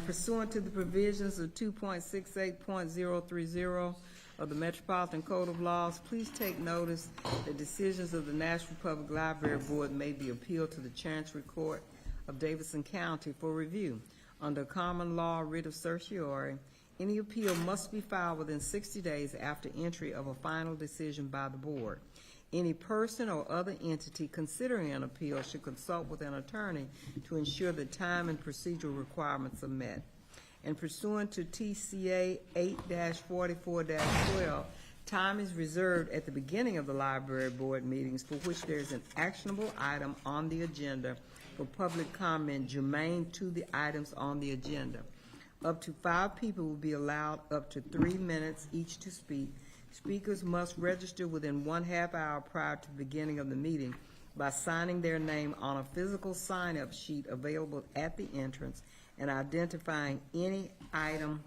Pursuant to the provisions of 2.68.030 of the Metropolitan Code of Laws, please take notice that decisions of the Nashville Public Library Board may be appealed to the Chancery Court of Davidson County for review. Under common law writ of certiorari, any appeal must be filed within 60 days after entry of a final decision by the board. Any person or other entity considering an appeal should consult with an attorney to ensure that time and procedural requirements are met. And pursuant to TCA 8-44-12, time is reserved at the beginning of the library board meetings for which there is an actionable item on the agenda for public comment germane to the items on the agenda. Up to 5 people will be allowed up to 3 minutes each to speak. Speakers must register within 1/2 hour prior to the beginning of the meeting by signing their name on a physical sign-up sheet available at the entrance and identifying any item,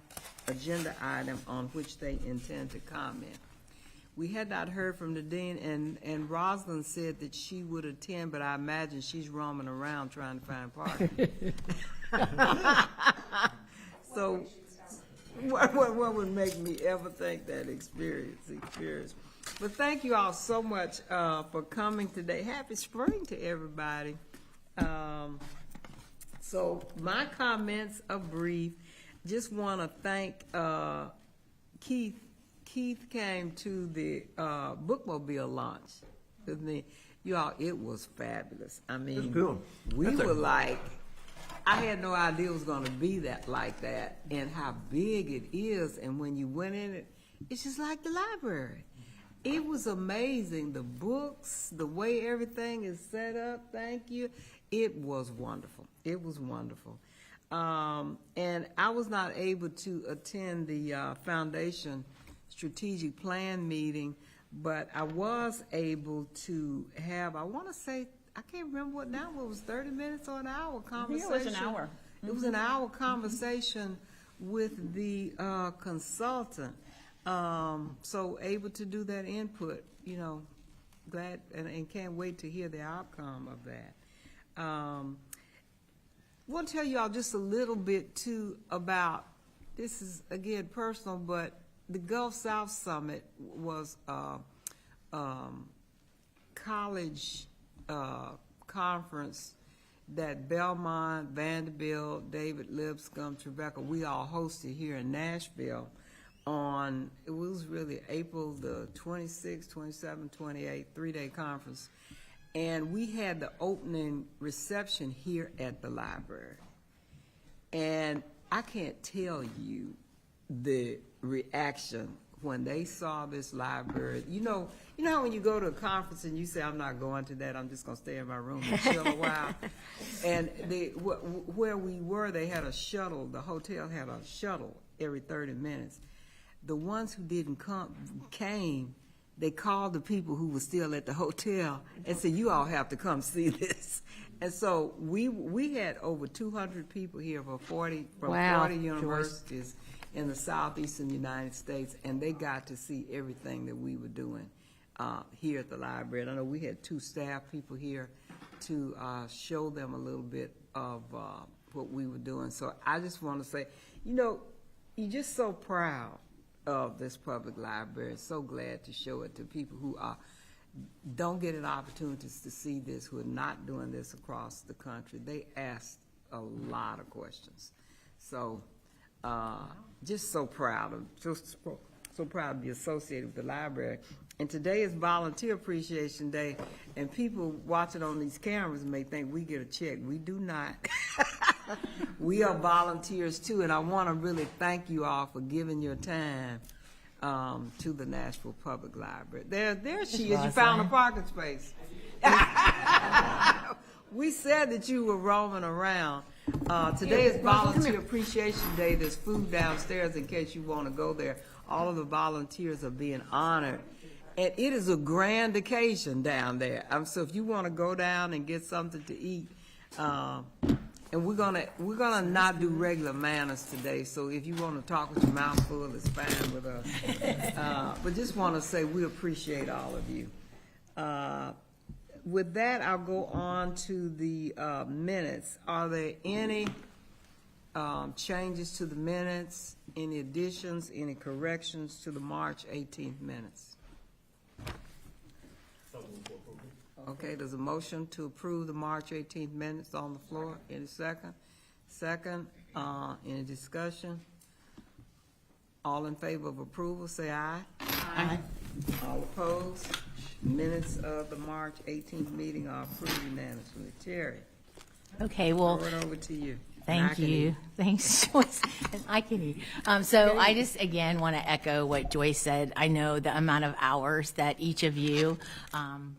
agenda item on which they intend to comment. We had not heard from the dean, and Rosalind said that she would attend, but I imagine she's roaming around trying to find parking. So, what would make me ever think that experience? But thank you all so much for coming today. Happy spring to everybody. So my comments are brief. Just want to thank Keith. Keith came to the bookmobile launch with me. You all, it was fabulous. I mean, we were like, I had no idea it was going to be like that, and how big it is. And when you went in it, it's just like the library. It was amazing. The books, the way everything is set up. Thank you. It was wonderful. It was wonderful. And I was not able to attend the foundation strategic plan meeting, but I was able to have, I want to say, I can't remember what now, it was 30 minutes or an hour conversation. I think it was an hour. It was an hour conversation with the consultant. So able to do that input, you know, glad and can't wait to hear the outcome of that. I want to tell you all just a little bit too about, this is again personal, but the Gulf South Summit was college conference that Belmont, Vanderbilt, David Lipscomb, Tribeca, we all hosted here in Nashville on, it was really April the 26th, 27th, 28th, 3-day conference. And we had the opening reception here at the library. And I can't tell you the reaction when they saw this library. You know how when you go to a conference and you say, I'm not going to that, I'm just going to stay in my room and chill a while. And where we were, they had a shuttle, the hotel had a shuttle every 30 minutes. The ones who didn't came, they called the people who were still at the hotel and said, you all have to come see this. And so we had over 200 people here from 40 universities in the southeastern United States, and they got to see everything that we were doing here at the library. And I know we had 2 staff people here to show them a little bit of what we were doing. So I just want to say, you know, you're just so proud of this public library. So glad to show it to people who don't get an opportunity to see this, who are not doing this across the country. They asked a lot of questions. So just so proud of, so proud to be associated with the library. And today is Volunteer Appreciation Day, and people watching on these cameras may think we get a check. We do not. We are volunteers too, and I want to really thank you all for giving your time to the Nashville Public Library. There she is. You found a parking space. We said that you were roaming around. Today is Volunteer Appreciation Day. There's food downstairs in case you want to go there. All of the volunteers are being honored. And it is a grand occasion down there. So if you want to go down and get something to eat, and we're gonna not do regular manners today. So if you want to talk with your mouth full, it's fine with us. But just want to say we appreciate all of you. With that, I'll go on to the minutes. Are there any changes to the minutes, any additions, any corrections to the March 18th minutes? Okay, there's a motion to approve the March 18th minutes on the floor. Any second? Second, any discussion? All in favor of approval, say aye. Aye. All opposed? Minutes of the March 18th meeting are approved unanimously. Terry, Okay, well, throw it over to you. thank you. Thanks, Joyce. And I can eat. So I just, again, want to echo what Joyce said. I know the amount of hours that each of you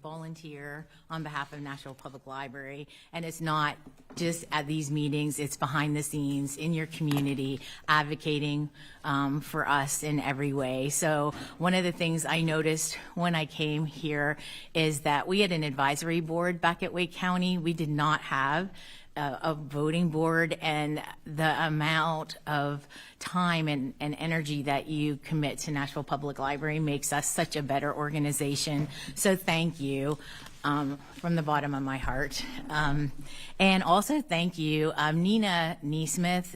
volunteer on behalf of Nashville Public Library. And it's not just at these meetings, it's behind the scenes in your community, advocating for us in every way. So one of the things I noticed when I came here is that we had an advisory board back at Wake County. We did not have a voting board, and the amount of time and energy that you commit to Nashville Public Library makes us such a better organization. So thank you from the bottom of my heart. And also thank you. Nina Neesmith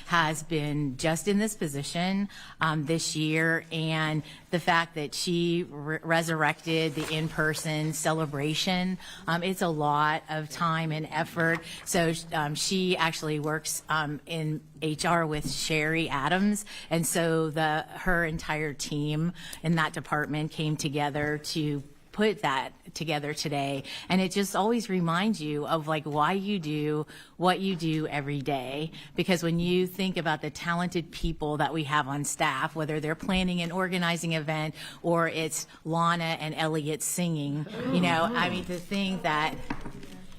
has been just in this position this year, and the fact that she resurrected the in-person celebration, it's a lot of time and effort. So she actually works in HR with Sherry Adams, and so her entire team in that department came together to put that together today. And it just always reminds you of like why you do what you do every day. Because when you think about the talented people that we have on staff, whether they're planning and organizing an event or it's Lana and Elliot singing, I mean, to think that,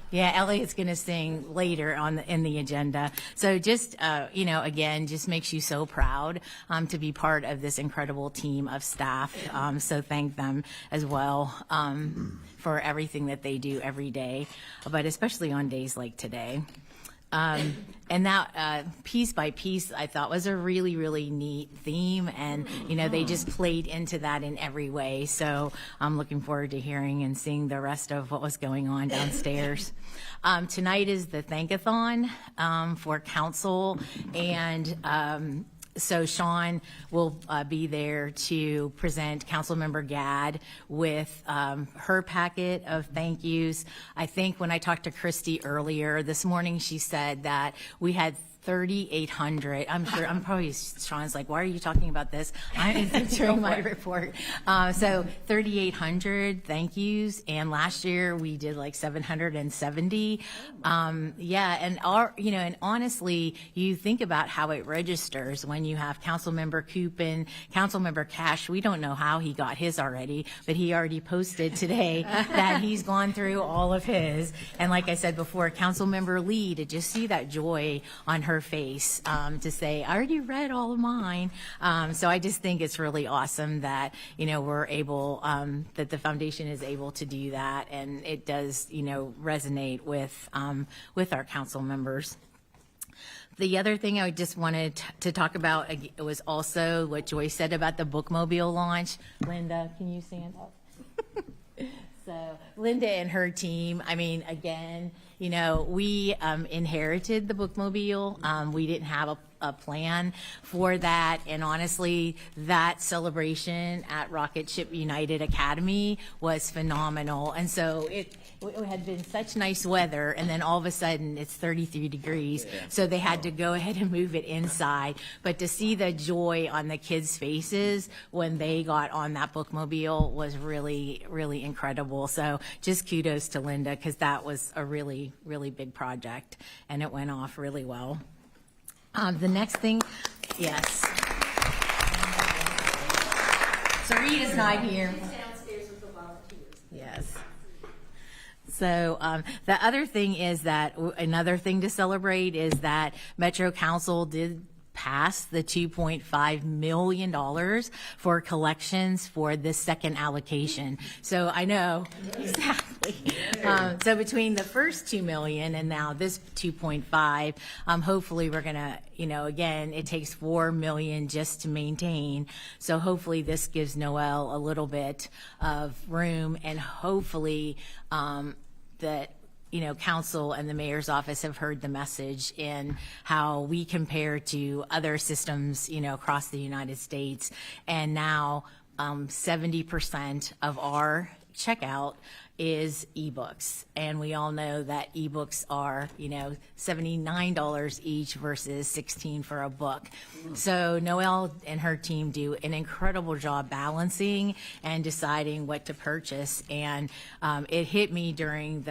yeah, Elliot's going to sing later in the agenda. So just, again, just makes you so proud to be part of this incredible team of staff. So thank them as well for everything that they do every day, but especially on days like today. And that piece by piece, I thought was a really, really neat theme. And, they just played into that in every way. So I'm looking forward to hearing and seeing the rest of what was going on downstairs. Tonight is the Thankathon for council. And so Sean will be there to present Councilmember Gadd with her packet of thank yous. I think when I talked to Christy earlier this morning, she said that we had 3,800. I'm probably, Sean's like, why are you talking about this? I'm entering my report. So 3,800 thank yous. And last year we did like 770. And and honestly, you think about how it registers when you have Councilmember Coopin, Councilmember Cash. We don't know how he got his already, but he already posted today that he's gone through all of his. And like I said before, Councilmember Lee, to just see that joy on her face to say, I already read all of mine. So I just think it's really awesome that, we're able, that the foundation is able to do that. And it does, resonate with our council members. The other thing I just wanted to talk about was also what Joyce said about the bookmobile launch. Linda, can you stand up? So Linda and her team, I mean, again, we inherited the bookmobile. We didn't have a plan for that. And honestly, that celebration at Rocket Ship United Academy was phenomenal. And so it had been such nice weather, and then all of a sudden it's 33 degrees. Yeah. So they had to go ahead and move it inside. But to see the joy on the kids' faces when they got on that bookmobile was really, really incredible. So just kudos to Linda, because that was a really, really big project, and it went off really well. The next thing, yes. So Rita's not here. Downstairs with the volunteers. Yes. So the other thing is that another thing to celebrate is that Metro Council did pass the $2.5 million for collections for this second allocation. So I know exactly. So between the first $2 million and now this 2.5, hopefully we're gonna, again, it takes $4 million just to maintain. So hopefully this gives Noel a little bit of room, and hopefully that council and the mayor's office have heard the message in how we compare to other systems, across the United States. And now 70% of our checkout is ebooks. And we all know that ebooks are, $79 each versus $16 for a book. So Noelle and her team do an incredible job balancing and deciding what to purchase. And it hit me during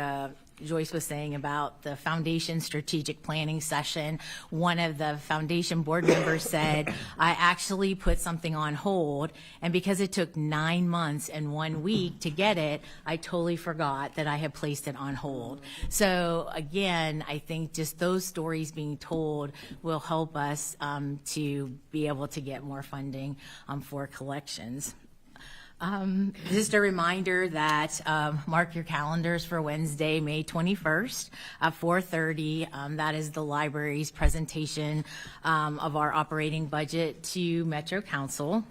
Joyce was saying about the foundation strategic planning session. One of the foundation board members said, I actually put something on hold, and because it took 9 months and 1 week to get it, I totally forgot that I had placed it on hold. So again, I think just those stories being told will help us to be able to get more funding for collections. Just a reminder that mark your calendars for Wednesday, May 21st at 4:30. That is the library's presentation of our operating budget to Metro Council.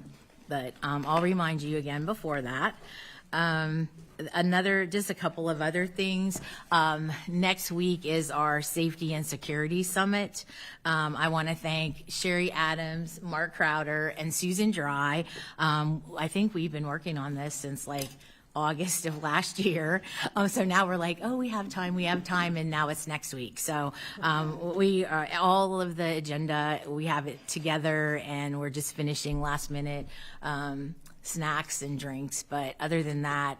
But I'll remind you again before that. Just a couple of other things. Next week is our Safety and Security Summit. I want to thank Sherry Adams, Mark Crowder, and Susan Dry. I think we've been working on this since like August of last year. So now we're like, we have time, and now it's next week. So we are, all of the agenda, we have it together, and we're just finishing last minute snacks and drinks. But other than that,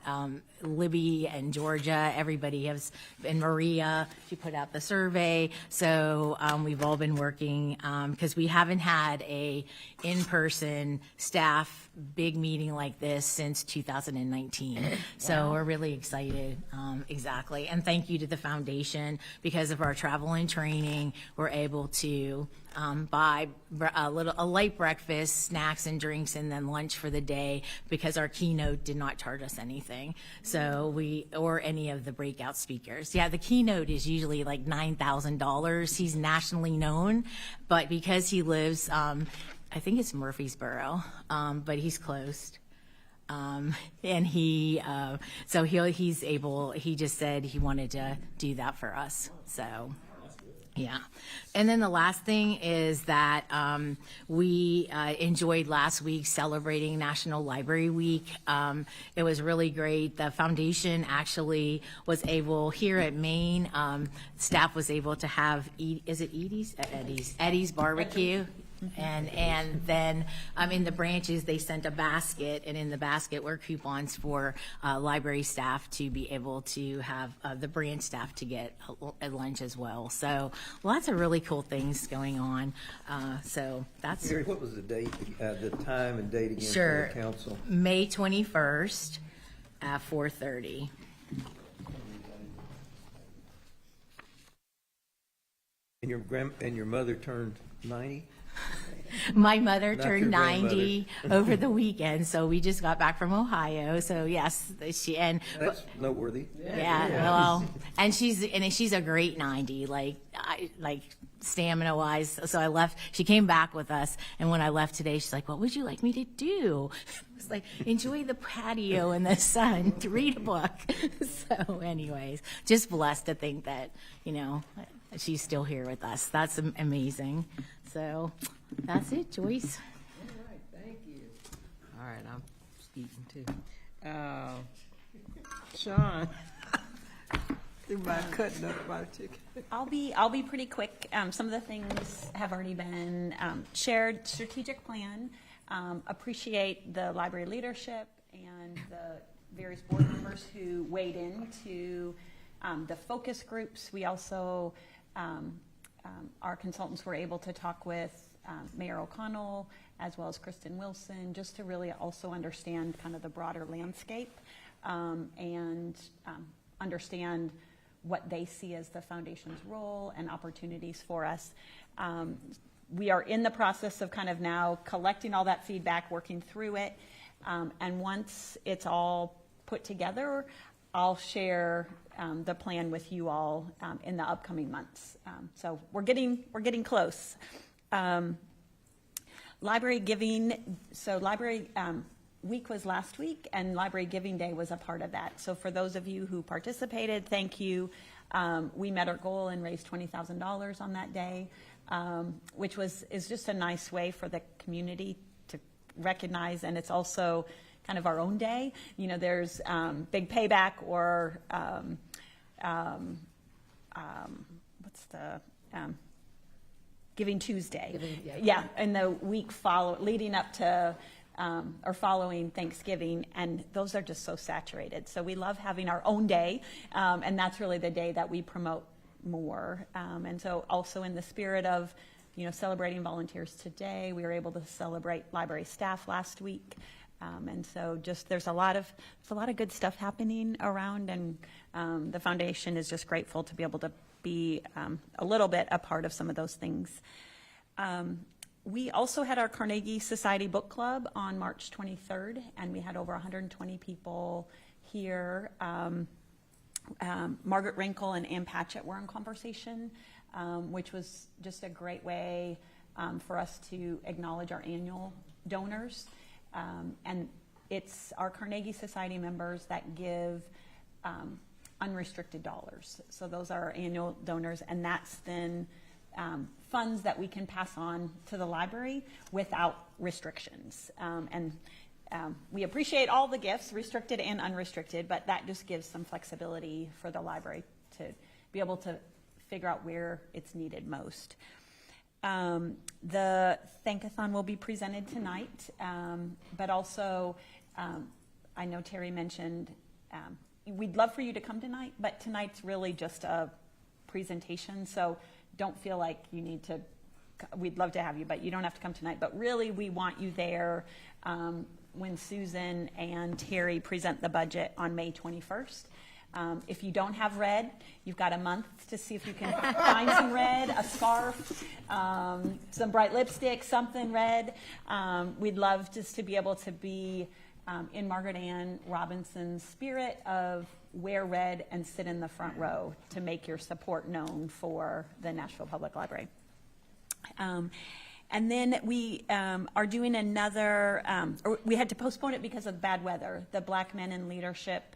Libby and Georgia, everybody has, and Maria, she put out the survey. So we've all been working because we haven't had a in-person staff big meeting like this since 2019. So we're really excited. Exactly. And thank you to the foundation. Because of our travel and training, we're able to buy a light breakfast, snacks and drinks, and then lunch for the day, because our keynote did not charge us anything. So or any of the breakout speakers. Yeah, the keynote is usually like $9,000. He's nationally known, but because he lives, I think it's Murfreesboro, but he's closed. And he just said he wanted to do that for us. So. Yeah. And then the last thing is that we enjoyed last week celebrating National Library Week. It was really great. The foundation actually was able, here at Maine, staff was able to have, is it Edie's? Eddie's Barbecue. And then in the branches, they sent a basket, and in the basket were coupons for library staff to be able to have the branch staff to get a lunch as well. So lots of really cool things going on. So that's... Mary, what was the date, the time and date again Sure. for the council? May 21st at 4:30. And your mother turned 90? My mother Not turned your 90 over the weekend, so we just got back from Ohio. So yes, That's noteworthy. yeah, well, and she's a great 90, like stamina wise. So I left. She came back with us, and when I left today, she's like, "What would you like me to do?" I was like, "Enjoy the patio and the sun, to read a book." So, anyways, just blessed to think that she's still here with us. That's amazing. So that's it, Joyce. All right, thank you. All right, I'm eating too. Sean, think about cutting up my chicken. I'll be pretty quick. Some of the things have already been shared. Strategic plan. Appreciate the library leadership and the various board members who weighed into the focus groups. We also, our consultants were able to talk with Mayor O'Connell as well as Kristen Wilson, just to really also understand kind of the broader landscape and understand what they see as the foundation's role and opportunities for us. We are in the process of kind of now collecting all that feedback, working through it, and once it's all put together, I'll share the plan with you all in the upcoming months. So we're getting close. Library giving. So library week was last week, and Library Giving Day was a part of that. So for those of you who participated, thank you. We met our goal and raised $20,000 on that day, which is just a nice way for the community to recognize, and it's also kind of our own day. You know, there's big payback or what's the Giving Tuesday. Yeah, in the week leading up to or following Thanksgiving, and those are just so saturated. So we love having our own day, and that's really the day that we promote more. And so also in the spirit of, you know, celebrating volunteers today, we were able to celebrate library staff last week. And so just there's a lot of good stuff happening around, and the foundation is just grateful to be able to be a little bit a part of some of those things. We also had our Carnegie Society Book Club on March 23rd, and we had over 120 people here. Margaret Wrinkle and Ann Patchett were in conversation, which was just a great way for us to acknowledge our annual donors. And it's our Carnegie Society members that give unrestricted dollars. So those are our annual donors, and that's then funds that we can pass on to the library without restrictions. We appreciate all the gifts, restricted and unrestricted, but that just gives some flexibility for the library to be able to figure out where it's needed most. The Thankathon will be presented tonight, but also I know Terry mentioned we'd love for you to come tonight, but tonight's really just a presentation, so don't feel like you need to. We'd love to have you, but you don't have to come tonight. But really, we want you there when Susan and Terry present the budget on May 21st. If you don't have red, you've got a month to see if you can find some red, a scarf, some bright lipstick, something red. We'd love just to be able to be in Margaret Ann Robinson's spirit of wear red and sit in the front row to make your support known for the Nashville Public Library. And then we are doing another, or we had to postpone it because of bad weather. The Black Men in Leadership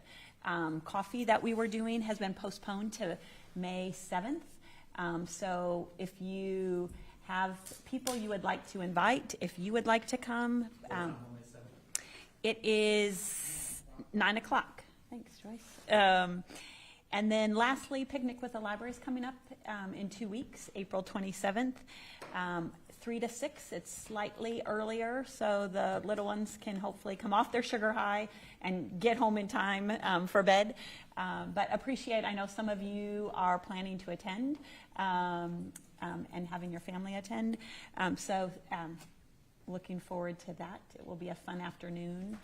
coffee that we were doing has been postponed to May 7th. So if you have people you would like to invite, if you would like to come, it is 9 o'clock. Thanks, Joyce. And then lastly, Picnic with the Library is coming up in 2 weeks, April 27th, 3 to 6. It's slightly earlier, so the little ones can hopefully come off their sugar high and get home in time for bed. But appreciate, I know some of you are planning to attend and having your family attend. So looking forward to that. It will be a fun afternoon.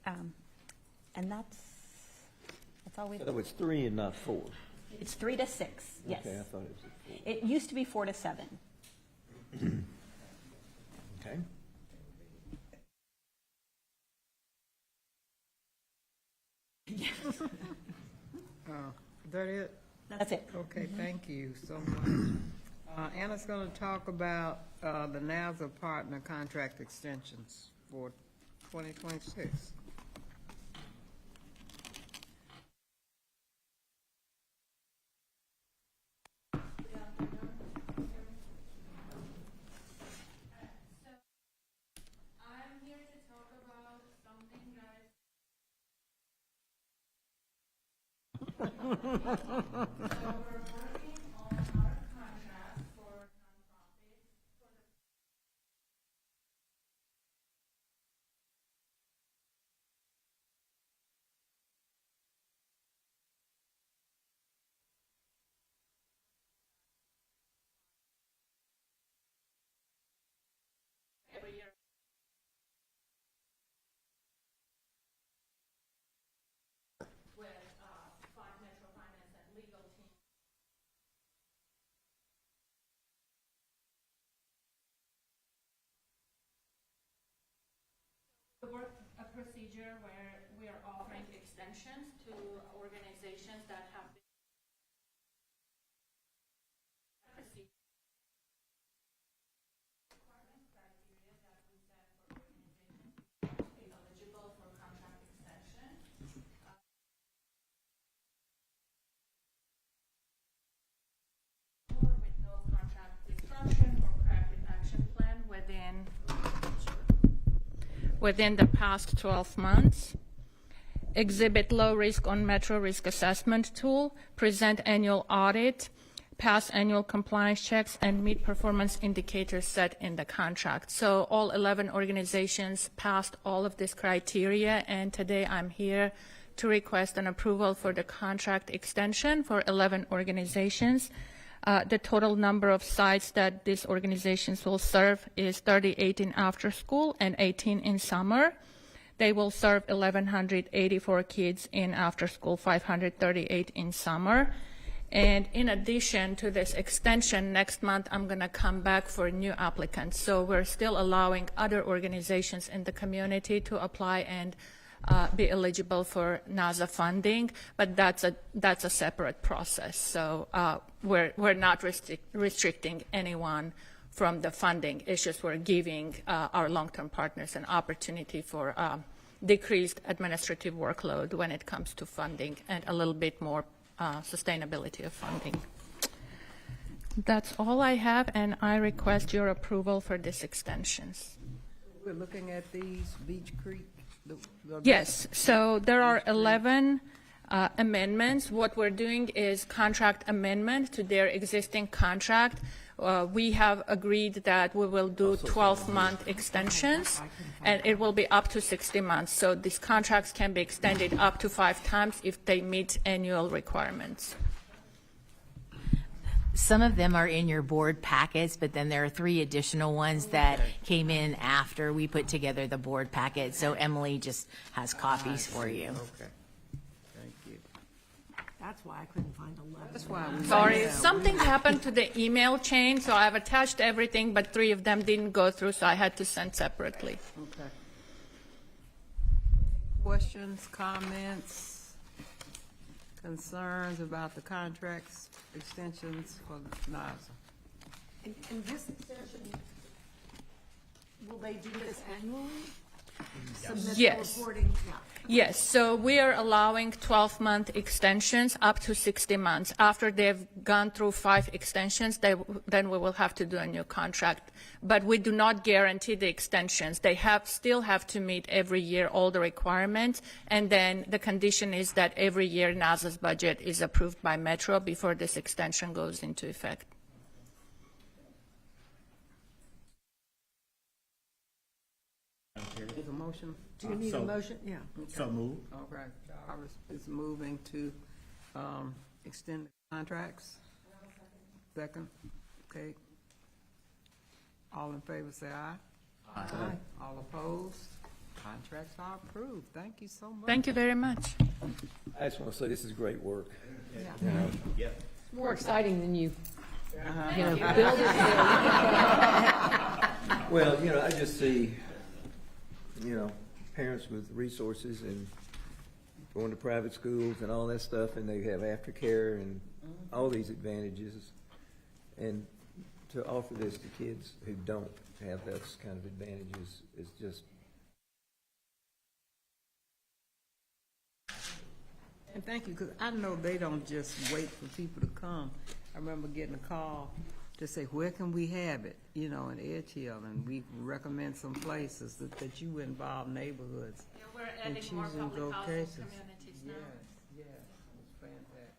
And that's all we have. So it's 3 and not 4. It's 3 to 6, yes. Okay, I thought it was at 4. It used to be 4 to 7. Okay. Is that it? That's it. Okay, thank you so much. Anna's going to talk about the NASA partner contract extensions for 2026. So we're working on our contract for nonprofits for the every year. With Metropolitan and legal team. We work a procedure where we are offering extensions to organizations that have been criteria that we set for organizations is eligible for contract extension. within the past 12 months, exhibit low risk on Metro risk assessment tool, present annual audit, pass annual compliance checks, and meet performance indicators set in the contract. So all 11 organizations passed all of this criteria, and today I'm here to request an approval for the contract extension for 11 organizations. The total number of sites that these organizations will serve is 38 in after school and 18 in summer. They will serve 1,184 kids in after school, 538 in summer. And in addition to this extension, next month I'm going to come back for new applicants. So we're still allowing other organizations in the community to apply and be eligible for NASA funding, but that's a separate process. So we're not restricting anyone from the funding. It's just we're giving our long-term partners an opportunity for decreased administrative workload when it comes to funding and a little bit more sustainability of funding. That's all I have, and I request your approval for these extensions. We're looking at these Beach Creek. Yes, so there are 11 amendments. What we're doing is contract amendment to their existing contract. We have agreed that we will do 12-month extensions, and it will be up to 60 months. So these contracts can be extended up to 5 times if they meet annual requirements. Some of them are in your board packets, but then there are 3 additional ones that came in after we put together the board packet. So Emily just has copies for you. Okay. Thank you. That's why I couldn't find 11. That's why we. Sorry, something happened to the email chain, so I've attached everything, but 3 of them didn't go through, so I had to send separately. Okay. Questions, comments, concerns about the contracts, extensions for NASA? And this extension, will they do this annually? Submit the Yes. reporting? Yeah. Yes, so we are allowing 12-month extensions up to 60 months. After they've gone through 5 extensions, then we will have to do a new contract. But we do not guarantee the extensions. They still have to meet every year all the requirements, and then the condition is that every year NASA's budget is approved by Metro before this extension goes into effect. Is a motion? Do you need a motion? Yeah. So move. Okay, Jarvis is moving to extend the contracts. Second, okay. All in favor, say aye. Aye. All opposed? Contracts are approved. Thank you so much. Thank you very much. I just want to say this is great work. More exciting than you. Well, I just see, parents with resources and going to private schools and all that stuff, and they have aftercare and all these advantages. And to offer this to kids who don't have those kind of advantages is just. And thank you, because I know they don't just wait for people to come. I remember getting a call to say, where can we have it, in Edge Hill, and we recommend some places that you involve neighborhoods. Yeah, we're in adding more choosing public housing locations. communities now. Yes, it's fantastic.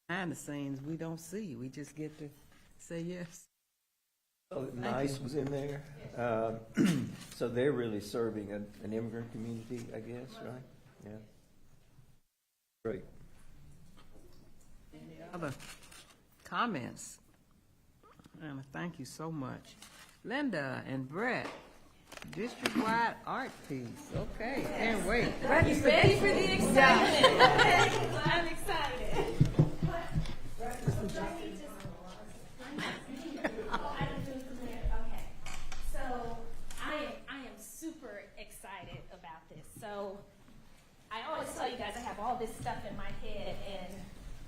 Behind the scenes, we don't see, we just get to say yes. Oh, NICE was in there. So they're really serving an immigrant community, I guess, right? Yeah. Great. Any other comments? And thank you so much. Linda and Brett, district-wide art piece. Okay, can't wait. Ready for the excitement? I'm excited. Okay, so I am super excited about this. So I always tell you guys I have all this stuff in my head and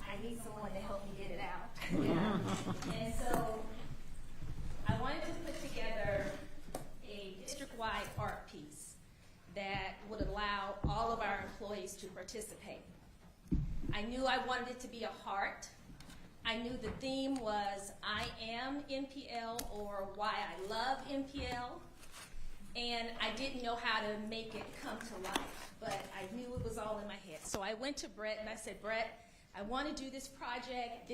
I need someone to help me get it out. And so I wanted to put together a district-wide art piece that would allow all of our employees to participate. I knew I wanted it to be a heart. I knew the theme was I am MPL or why I love MPL. and I didn't know how to make it come to life, but I knew it was all in my head. So I went to Brett and I said, Brett, I want to do this project.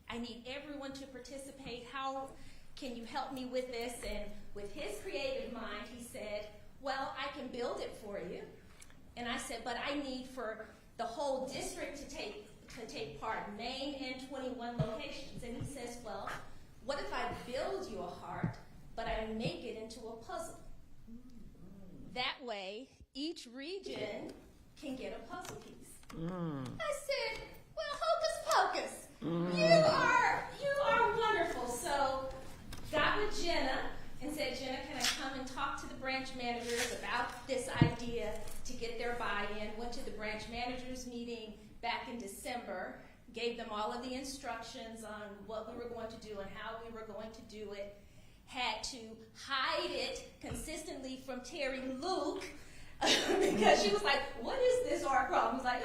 I need everyone to participate. How can you help me with this? And with his creative mind, he said, well, I can build it for you. And I said, but I need for the whole district to take part, Maine and 21 locations. And he says, well, what if I build you a heart, but I make it into a puzzle? That way, each region can get a puzzle piece. I said, well, hocus pocus. You are wonderful. So got with Jenna and said, Jenna, can I come and talk to the branch managers about this idea to get their buy-in? Went to the branch managers meeting back in December, gave them all of the instructions on what we were going to do and how we were going to do it. Had to hide it consistently from Terry Luke because she was like, what is this art problem? I was like,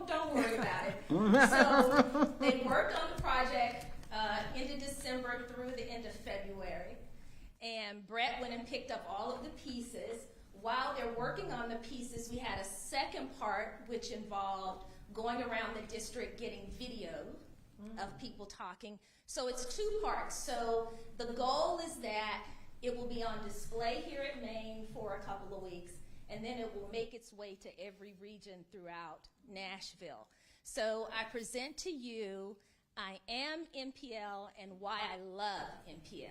don't worry about it. So they worked on the project end of December through the end of February. And Brett went and picked up all of the pieces. While they're working on the pieces, we had a second part which involved going around the district getting video of people talking. So it's two parts. So the goal is that it will be on display here at Maine for a couple of weeks, and then it will make its way to every region throughout Nashville. So I present to you, I am MPL and why I love MPL.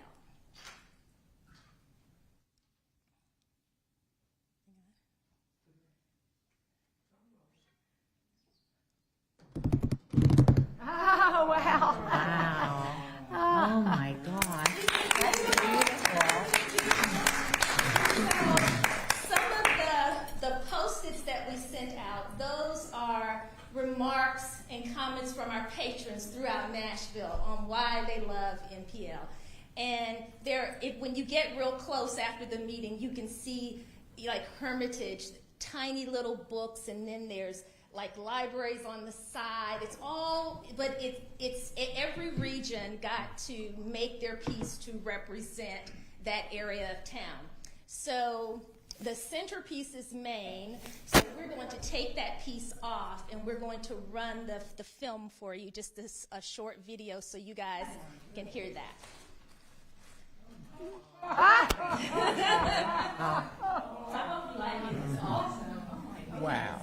Oh, wow. Wow. Oh, my God. That's beautiful. Some of the Post-its that we sent out, those are remarks and comments from our patrons throughout Nashville on why they love MPL. And when you get real close after the meeting, you can see like Hermitage, tiny little books, and then there's like libraries on the side. It's all, but it's every region got to make their piece to represent that area of town. So the centerpiece is Maine, so we're going to take that piece off and we're going to run the film for you, just a short video so you guys can hear that. I hope you like it. It's awesome. Oh my goodness. Wow.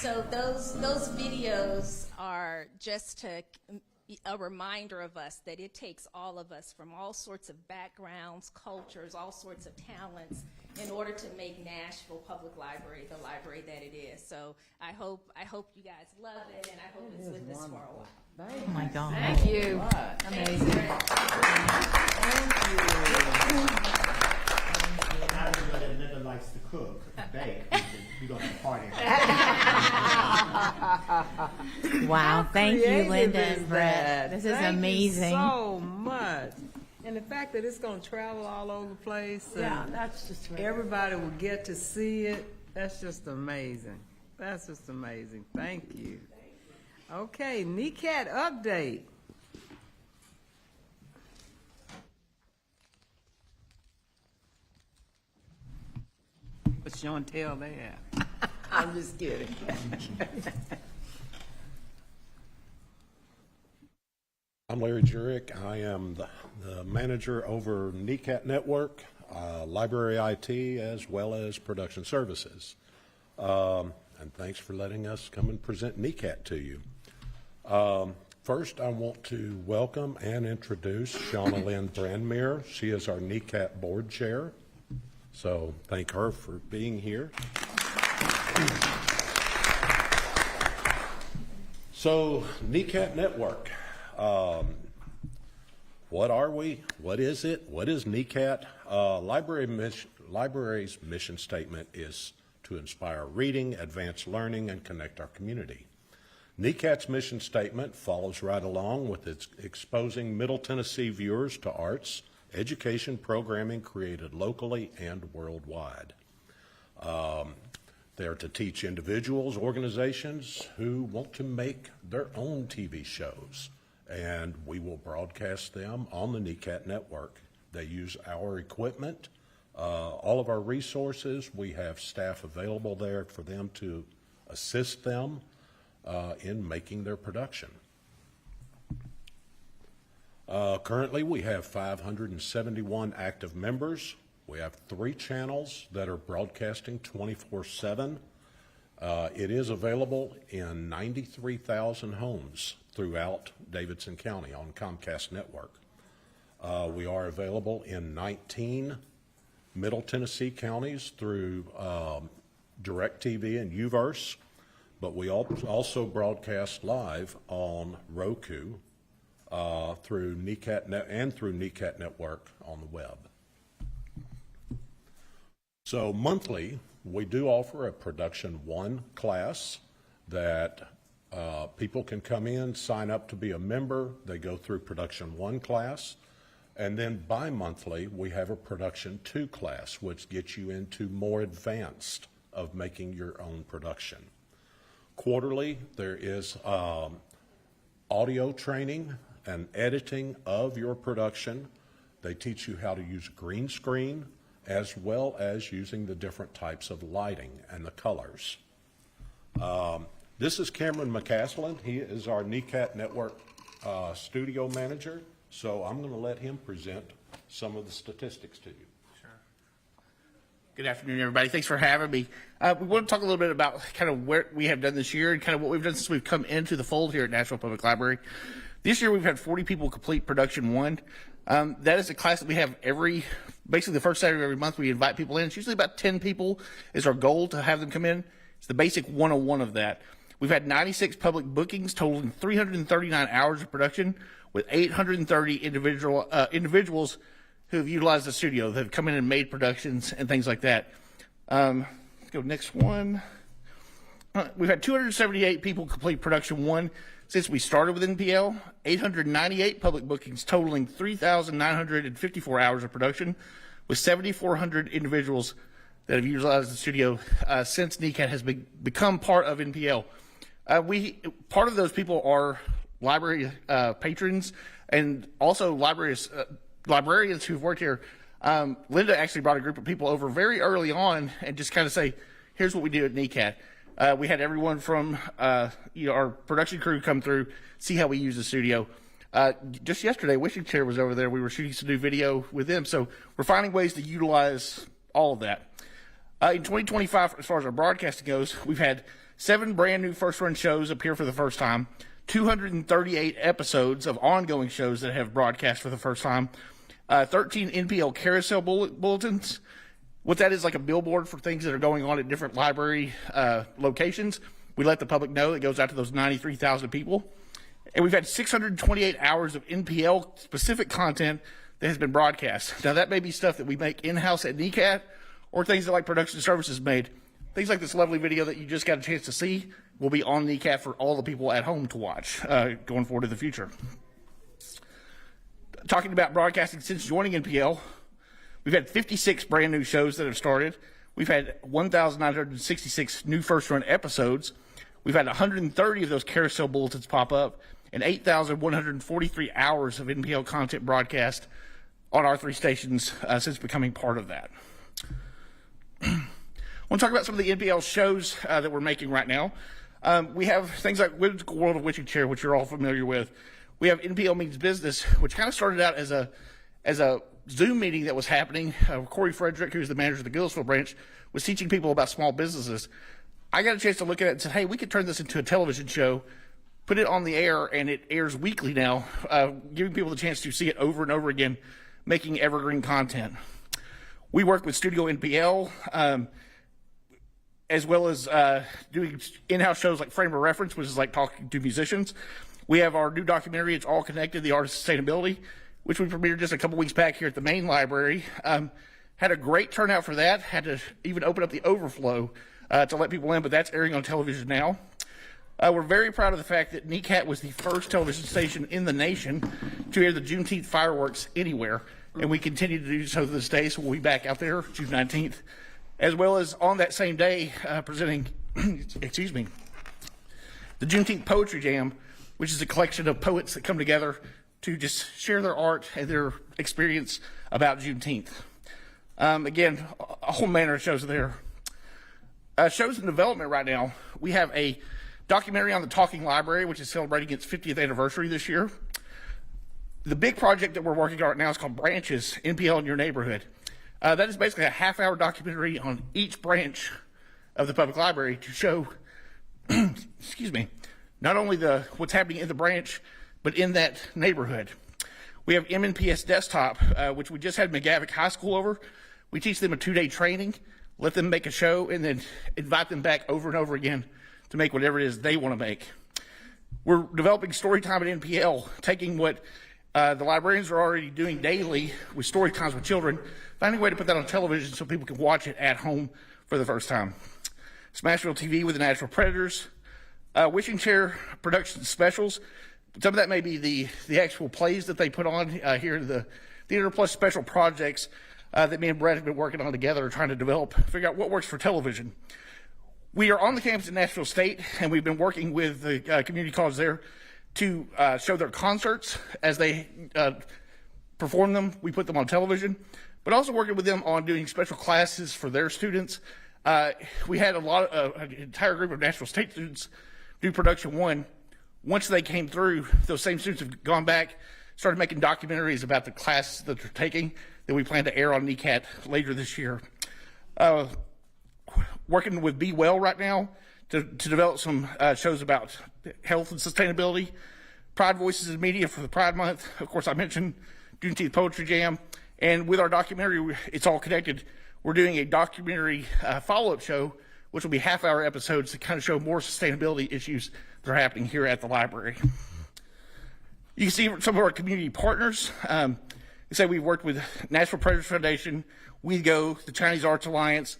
So those videos are just a reminder of us that it takes all of us from all sorts of backgrounds, cultures, all sorts of talents in order to make Nashville Public Library the library that it is. So I hope you guys love it, and I hope it's with us for a while. Oh my God. Thank you. Amazing. Now we know that Linda likes to cook and bake. We're going to party. Wow. Thank you, Creative Linda is and Brett. that? This is Thank you amazing. so much. And the fact that it's going to travel all over the place. Yeah, and that's just right. everybody will get to see it. That's just amazing. That's just amazing. Thank you. Okay, NECAT update. But Chantel there. I'm just kidding. I'm Larry Jurek. I am the manager over NECAT Network, Library IT, as well as production services. And thanks for letting us come and present NECAT to you. First, I want to welcome and introduce Shauna Lynn Brandmere. She is our NECAT board chair. So thank her for being here. So NECAT Network. What are we? What is it? What is NECAT? Library's mission statement is to inspire reading, advance learning, and connect our community. NECAT's mission statement follows right along with its exposing Middle Tennessee viewers to arts, education programming created locally and worldwide. They're to teach individuals, organizations who want to make their own TV shows, and we will broadcast them on the NECAT network. They use our equipment, all of our resources. We have staff available there for them to assist them in making their production. Currently, we have 571 active members. We have 3 channels that are broadcasting 24/7. It is available in 93,000 homes throughout Davidson County on Comcast Network. We are available in 19 Middle Tennessee counties through DirecTV and UVerse, but we also broadcast live on Roku through NECAT and through NECAT Network on the web. So monthly, we do offer a Production 1 class that people can come in, sign up to be a member. They go through Production 1 class. And then bi-monthly, we have a Production 2 class, which gets you into more advanced of making your own production. Quarterly, there is audio training and editing of your production. They teach you how to use green screen, as well as using the different types of lighting and the colors. This is Cameron McCaslin. He is our NECAT Network studio manager. So I'm going to let him present some of the statistics to you. Sure. Good afternoon, everybody. Thanks for having me. We want to talk a little bit about kind of what we have done this year and kind of what we've done since we've come into the fold here at Nashville Public Library. This year we've had 40 people complete Production 1. That is a class that we have basically the first Saturday of every month. We invite people in. It's usually about 10 people is our goal to have them come in. It's the basic 101 of that. We've had 96 public bookings totaling 339 hours of production, with 830 individuals who have utilized the studio, that have come in and made productions and things like that. Let's go next one. We've had 278 people complete Production 1 since we started with NPL, 898 public bookings totaling 3,954 hours of production, with 7,400 individuals that have utilized the studio since NECAT has become part of NPL. Part of those people are library patrons and also librarians who've worked here. Linda actually brought a group of people over very early on and just kind of say, here's what we do at NECAT. We had everyone from our production crew come through, see how we use the studio. Just yesterday, Wishing Chair was over there. We were shooting some new video with them. So we're finding ways to utilize all of that. In 2025, as far as our broadcasting goes, we've had 7 brand new first run shows appear for the first time, 238 episodes of ongoing shows that have broadcast for the first time, 13 NPL carousel bulletins. What that is, like a billboard for things that are going on at different library locations. We let the public know. It goes out to those 93,000 people. And we've had 628 hours of NPL specific content that has been broadcast. Now that may be stuff that we make in-house at NECAT, or things that like production services made. Things like this lovely video that you just got a chance to see will be on NECAT for all the people at home to watch going forward in the future. Talking about broadcasting since joining NPL, we've had 56 brand new shows that have started. We've had 1,966 new first run episodes. We've had 130 of those carousel bulletins pop up, and 8,143 hours of NPL content broadcast on our 3 stations since becoming part of that. I want to talk about some of the NPL shows that we're making right now. We have things like Whimsical World of Witching Chair, which you're all familiar with. We have NPL Means Business, which kind of started out as a Zoom meeting that was happening. Corey Frederick, who's the manager of the Gillisville branch, was teaching people about small businesses. I got a chance to look at it and said, hey, we could turn this into a television show, put it on the air, and it airs weekly now, giving people the chance to see it over and over again, making evergreen content. We work with Studio NPL, as well as doing in-house shows like Frame of Reference, which is like talking to musicians. We have our new documentary, It's All Connected, The Art of Sustainability, which we premiered just a couple weeks back here at the main library. Had a great turnout for that. Had to even open up the overflow to let people in, but that's airing on television now. We're very proud of the fact that NECAT was the first television station in the nation to air the Juneteenth fireworks anywhere, and we continue to do so to this day, so we'll be back out there June 19th, as well as on that same day presenting, excuse me, the Juneteenth Poetry Jam, which is a collection of poets that come together to just share their art and their experience about Juneteenth. Again, a whole manner of shows there. Shows in development right now. We have a documentary on the Talking Library, which is celebrating its 50th anniversary this year. The big project that we're working on right now is called Branches, NPL in Your Neighborhood. That is basically a half-hour documentary on each branch of the public library to show, excuse me, not only what's happening in the branch, but in that neighborhood. We have MNPS Desktop, which we just had McGavick High School over. We teach them a 2-day training, let them make a show, and then invite them back over and over again to make whatever it is they want to make. We're developing Storytime at NPL, taking what the librarians are already doing daily with story times with children, finding a way to put that on television so people can watch it at home for the first time. Smashville TV with the Nashville Predators, Wishing Chair production specials. Some of that may be the actual plays that they put on here in the theater, plus special projects that me and Brett have been working on together, trying to develop, figure out what works for television. We are on the campus at Nashville State, and we've been working with the community college there to show their concerts as they perform them. We put them on television, but also working with them on doing special classes for their students. We had an entire group of Nashville State students do production 1. Once they came through, those same students have gone back, started making documentaries about the classes that they're taking that we plan to air on NECAT later this year. Working with Be Well right now to develop some shows about health and sustainability. Pride Voices in Media for the Pride Month. Of course, I mentioned Juneteenth Poetry Jam. And with our documentary, It's All Connected, we're doing a documentary follow-up show, which will be half-hour episodes to kind of show more sustainability issues that are happening here at the library. You can see some of our community partners. We've worked with Nashville Predators Foundation, We Go, the Chinese Arts Alliance,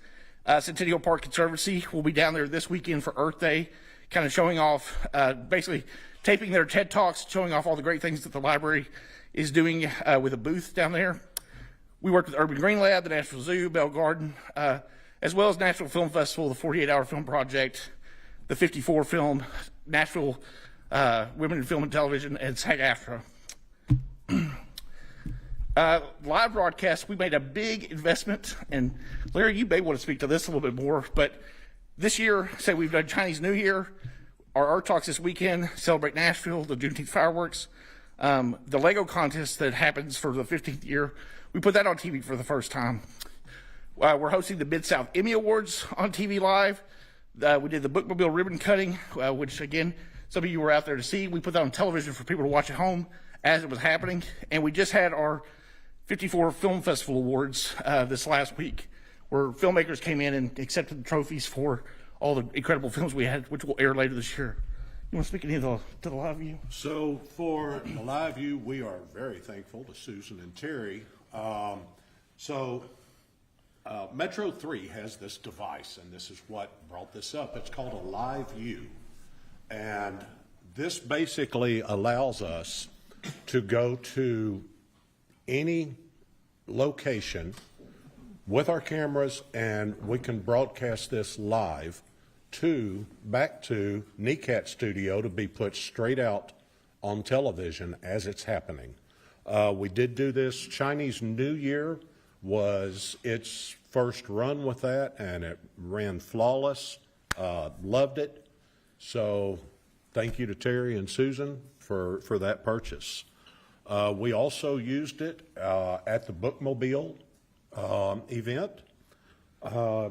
Centennial Park Conservancy. Will be down there this weekend for Earth Day, kind of showing off, basically taping their TED Talks, showing off all the great things that the library is doing with a booth down there. We worked with Urban Green Lab, the Nashville Zoo, Bell Garden, as well as Nashville Film Festival, the 48-Hour Film Project, the 54 Film, Nashville Women in Film and Television, and SAG-AFTRA. Live broadcast, we made a big investment, and Larry, you may want to speak to this a little bit more, but this year, we've done Chinese New Year, our Art Talks this weekend, Celebrate Nashville, the Juneteenth fireworks, the Lego contest that happens for the 15th year. We put that on TV for the first time. We're hosting the Mid-South Emmy Awards on TV live. We did the bookmobile ribbon cutting, which again, some of you were out there to see. We put that on television for people to watch at home as it was happening. And we just had our 54 Film Festival Awards this last week, where filmmakers came in and accepted the trophies for all the incredible films we had, which will air later this year. You want to speak any to the live view? So for the live view, we are very thankful to Susan and Terry. Metro 3 has this device, and this is what brought this up. It's called a live view. And this basically allows us to go to any location with our cameras, and we can broadcast this live back to NECAT Studio to be put straight out on television as it's happening. We did do this. Chinese New Year was its first run with that, and it ran flawless. Loved it. So thank you to Terry and Susan for that purchase. We also used it at the Bookmobile event.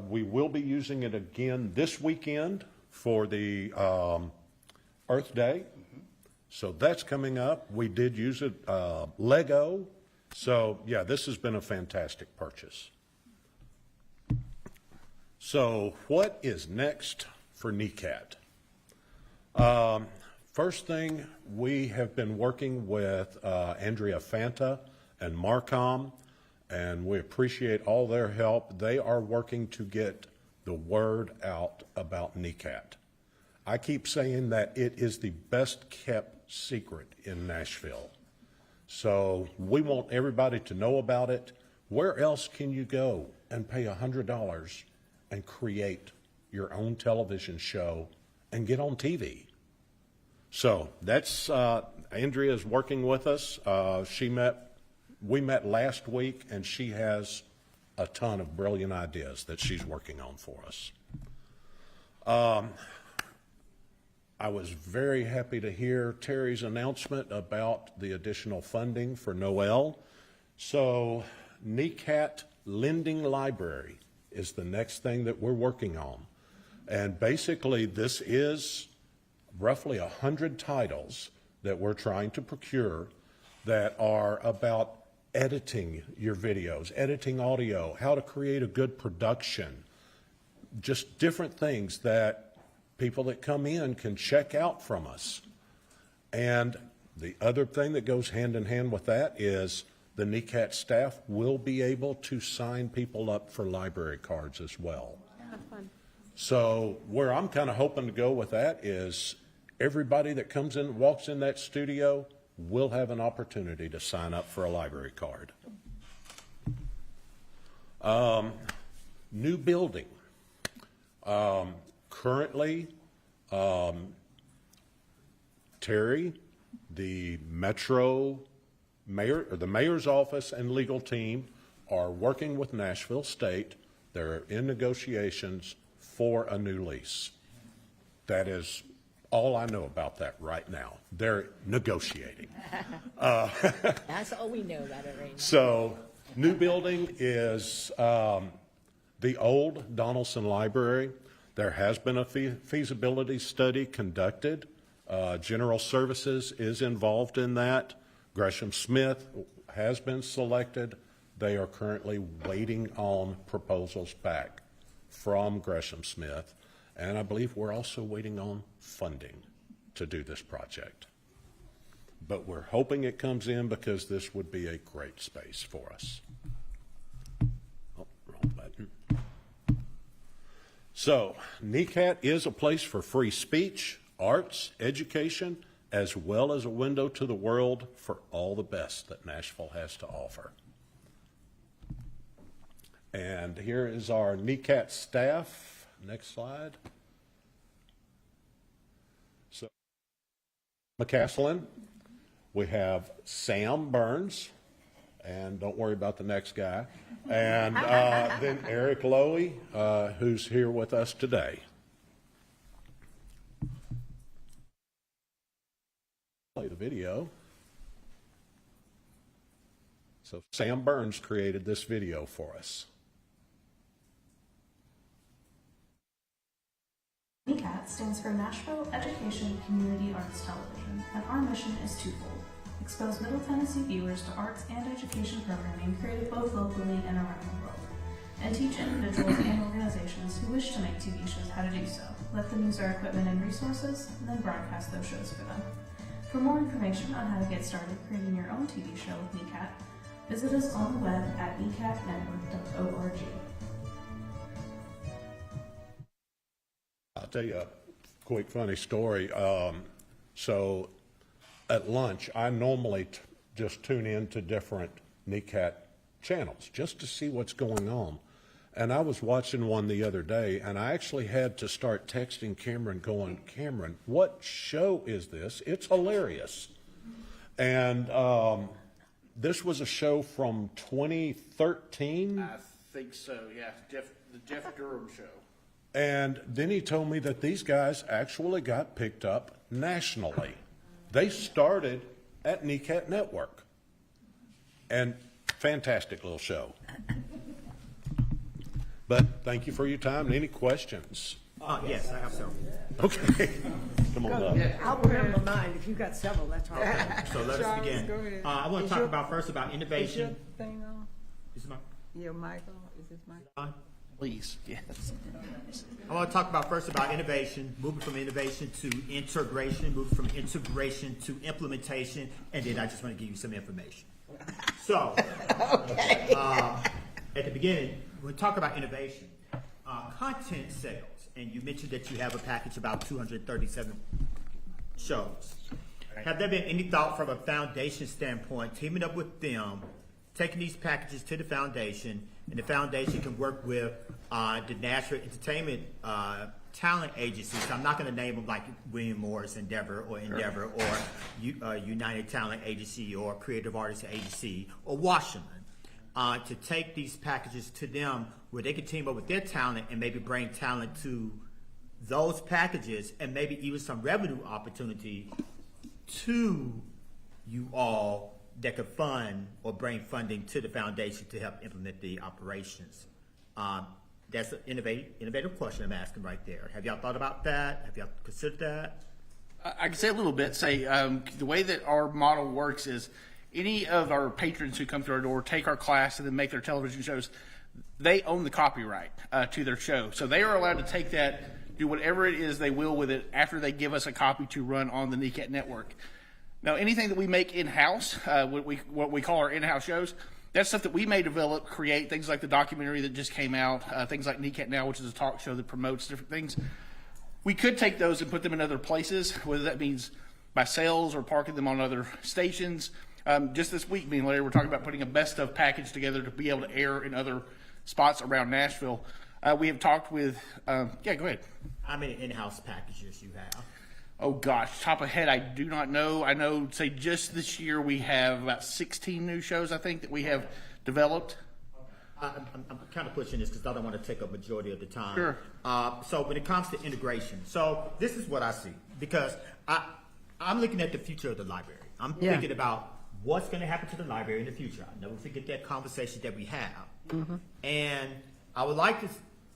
We will be using it again this weekend for the Earth Day. So that's coming up. We did use it, Lego. So yeah, this has been a fantastic purchase. So what is next for NECAT? First thing, we have been working with Andrea Fanta and Marcom, and we appreciate all their help. They are working to get the word out about NECAT. I keep saying that it is the best kept secret in Nashville. So we want everybody to know about it. Where else can you go and pay $100 and create your own television show and get on TV? So that's, Andrea is working with us. We met last week, and she has a ton of brilliant ideas that she's working on for us. I was very happy to hear Terry's announcement about the additional funding for Noel. So NECAT Lending Library is the next thing that we're working on. And basically this is roughly 100 titles that we're trying to procure that are about editing your videos, editing audio, how to create a good production, just different things that people that come in can check out from us. And the other thing that goes hand in hand with that is the NECAT staff will be able to sign people up for library cards as well. So where I'm kind of hoping to go with that is everybody that comes in, walks in that studio, will have an opportunity to sign up for a library card. New building. Currently, Terry, the Metro mayor, or the mayor's office and legal team are working with Nashville State. They're in negotiations for a new lease. That is all I know about that right now. They're negotiating. That's all we know about it right now. So, new building is the old Donaldson Library. There has been a feasibility study conducted. General Services is involved in that. Gresham Smith has been selected. They are currently waiting on proposals back from Gresham Smith. And I believe we're also waiting on funding to do this project. But we're hoping it comes in because this would be a great space for us. Oh, wrong button. So, NECAT is a place for free speech, arts, education, as well as a window to the world for all the best that Nashville has to offer. And here is our NECAT staff. Next slide. So, McCaslin, we have Sam Burns, and don't worry about the next guy, and then Eric Lowy, who's here with us today. Play the video. So Sam Burns created this video for us. stands for Nashville Education Community Arts Television, and our mission is twofold: expose Middle Tennessee viewers to arts and education programming created both locally and around the world, and teach individuals and organizations who wish to make TV shows how to do so. Let them use our equipment and resources, and then broadcast those shows for them. For more information on how to get started creating your own TV show with NECAT, visit us on the web at ecatnetwork.org. I'll tell you a quick funny story. So at lunch, I normally just tune in to different NECAT channels just to see what's going on. And I was watching one the other day, and I actually had to start texting Cameron going, Cameron, what show is this? It's hilarious. And this was a show from 2013. I think so, yeah. The Jeff Durham show. And then he told me that these guys actually got picked up nationally. They started at NECAT Network. And fantastic little show. But thank you for your time. Any questions? Yes, I have several. Okay. Come on up. I'll remember mine. If you got several, that's all right. So let us Charles, begin. go ahead. I want to talk about first about Is your innovation. thing on? Is my Your mic on? Is this mic? on? Please, yes. I want to talk about first about innovation, moving from innovation to integration, moving from integration to implementation, and then I just want to give you some information. So, at the beginning, when we talk about innovation, content sales, and you mentioned that you have a package about 237 shows. Have there been any thought from a foundation standpoint, teaming up with them, taking these packages to the foundation, and the foundation can work with the Nashville Entertainment talent agencies? I'm not going to name them like William Morris Endeavor or United Talent Agency or Creative Artists Agency or Washington, to take these packages to them where they can team up with their talent and maybe bring talent to those packages and maybe even some revenue opportunity to you all that could fund or bring funding to the foundation to help implement the operations. That's an innovative question I'm asking right there. Have y'all thought about that? Have y'all considered that? I can say a little bit. The way that our model works is any of our patrons who come through our door, take our class, and then make their television shows, they own the copyright to their show. So they are allowed to take that, do whatever it is they will with it after they give us a copy to run on the NECAT network. Now, anything that we make in-house, what we call our in-house shows, that's stuff that we may develop, create, things like the documentary that just came out, things like NECAT Now, which is a talk show that promotes different things. We could take those and put them in other places, whether that means by sales or parking them on other stations. Just this week, me and Larry were talking about putting a best of package together to be able to air in other spots around Nashville. We have talked with, yeah, go ahead. How many in-house packages you have? Oh gosh, top of head, I do not know. I know, say, just this year we have about 16 new shows, I think, that we have developed. I'm kind of pushing this because I don't want to take up majority of the time. Sure. So when it comes to integration, so this is what I see, because I'm looking at the future of the library. I'm thinking about what's going to happen to the library in the future. I'll never forget that conversation that we have. Mm-hmm. And I would like to,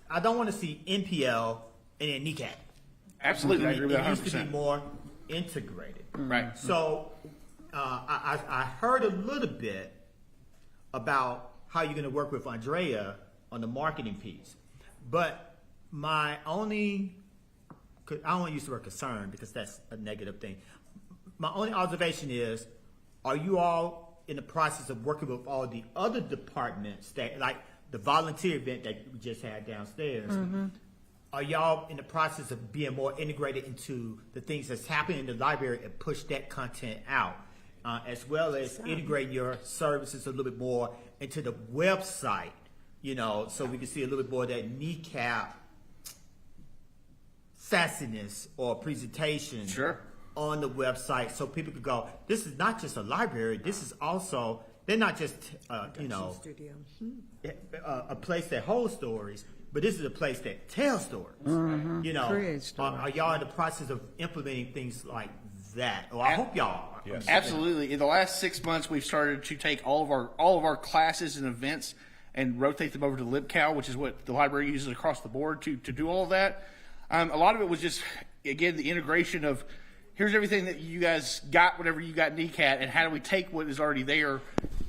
I don't want to see NPL and then NECAT. Absolutely, I agree with that 100%. It used to be more integrated. Right. So I heard a little bit about how you're going to work with Andrea on the marketing piece. But my only, I don't want to use the word concern because that's a negative thing. My only observation is, are you all in the process of working with all the other departments that, like the volunteer event that we just had downstairs, are y'all in the process of being more integrated into the things that's happening in the library and push that content out, as well as integrating your services a little bit more into the website, you know, so we can see a little bit more of that NECAP sassiness or presentation on the website, so people could go, this is not just a library, this is also, they're not just, you know, a place that holds stories, but this is a place that tells stories. You know, are y'all in the process of implementing things like that? Or I hope y'all are. Yes. Absolutely. In the last 6 months, we've started to take all of our classes and events and rotate them over to LibCal, which is what the library uses across the board to do all of that. A lot of it was just, again, the integration of here's everything that you guys got whenever you got NECAT, and how do we take what is already there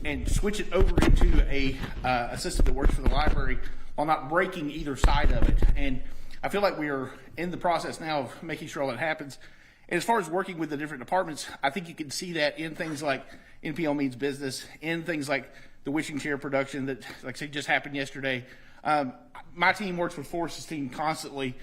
and switch it over into a system that works for the library while not breaking either side of it. And I feel like we are in the process now of making sure all that happens. And as far as working with the different departments, I think you can see that in things like NPL Means Business, in things like the wishing chair production that, like I said, just happened yesterday. My team works with Forrest's team constantly.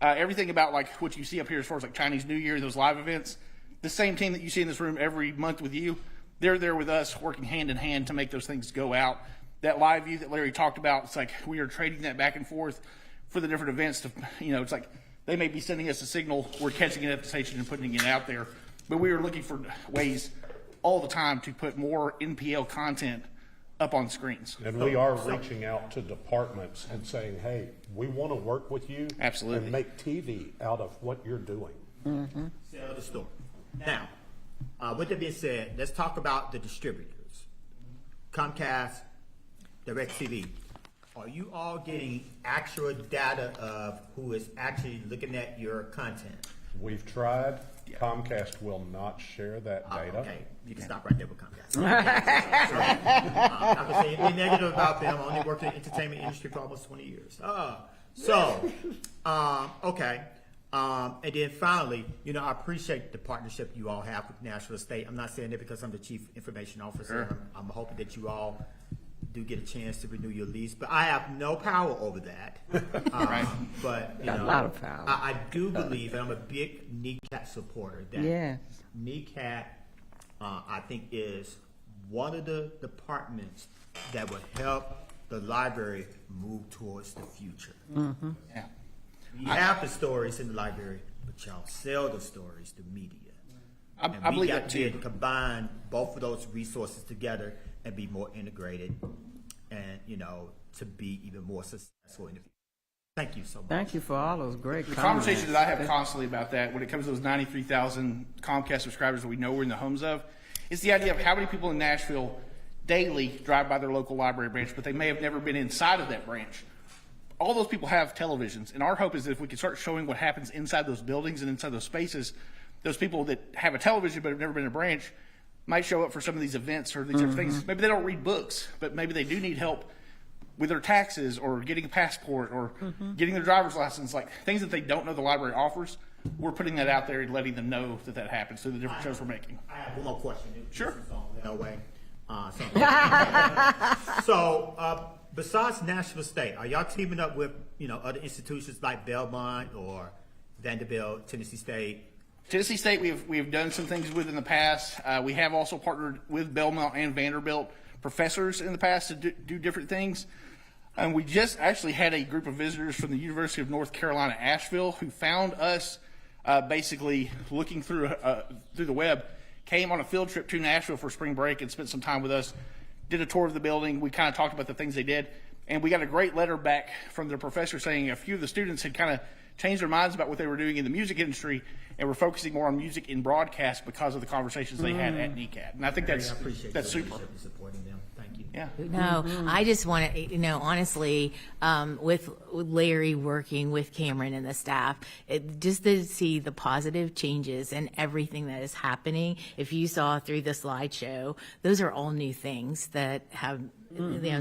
Everything about like what you see up here as far as like Chinese New Year, those live events, the same team that you see in this room every month with you, they're there with us working hand in hand to make those things go out. That live view that Larry talked about, it's like we are trading that back and forth for the different events to, it's like they may be sending us a signal, we're catching it at the station and putting it out there. But we are looking for ways all the time to put more NPL content up on screens. And we are reaching out to departments and saying, hey, we want to work with you. Absolutely. And make TV out of what you're doing. Mm-hmm. Sell the store. Now, with that being said, let's talk about the distributors. Comcast, DirecTV. Are you all getting actual data of who is actually looking at your content? We've tried. Comcast will not share that data. Okay, you can stop right there with Comcast. I'm not going to say anything negative about them. I only worked in the entertainment industry for almost 20 years. Okay. And then finally, I appreciate the partnership you all have with Nashville State. I'm not saying that because I'm the chief information officer. Sure. I'm hoping that you all do get a chance to renew your lease, but I have no power over that. Right. But Got a lot of power. I do believe, and I'm a big NECAT supporter, that Yeah. NECAT, I think, is one of the departments that will help the library move towards the future. Mm-hmm. Yeah. You have the stories in the library, but y'all sell the stories to media. I believe that too. To combine both of those resources together and be more integrated and, to be even more successful in the future. Thank you so much. Thank you for all those great The comments. conversation that I have constantly about that when it comes to those 93,000 Comcast subscribers that we know we're in the homes of, is the idea of how many people in Nashville daily drive by their local library branch, but they may have never been inside of that branch. All those people have televisions, and our hope is that if we can start showing what happens inside those buildings and inside those spaces, those people that have a television but have never been in a branch might show up for some of these events or these other things. Maybe they don't read books, but maybe they do need help with their taxes or getting a passport or getting their driver's license, like things that they don't know the library offers. We're putting that out there and letting them know that that happens through the different shows we're making. I have one more question. Sure. No way. Besides Nashville State, are y'all teaming up with other institutions like Belmont or Vanderbilt, Tennessee State? Tennessee State, we have done some things with in the past. We have also partnered with Belmont and Vanderbilt professors in the past to do different things. And we just actually had a group of visitors from the University of North Carolina, Asheville, who found us basically looking through the web, came on a field trip to Nashville for spring break and spent some time with us, did a tour of the building. We kind of talked about the things they did. And we got a great letter back from their professor saying a few of the students had kind of changed their minds about what they were doing in the music industry and were focusing more on music in broadcast because of the conversations they had at NECAT. And I think that's super. Supporting them. Thank you. Yeah. No, I just want to, honestly, with Larry working with Cameron and the staff, just to see the positive changes and everything that is happening. If you saw through the slideshow, those are all new things that have,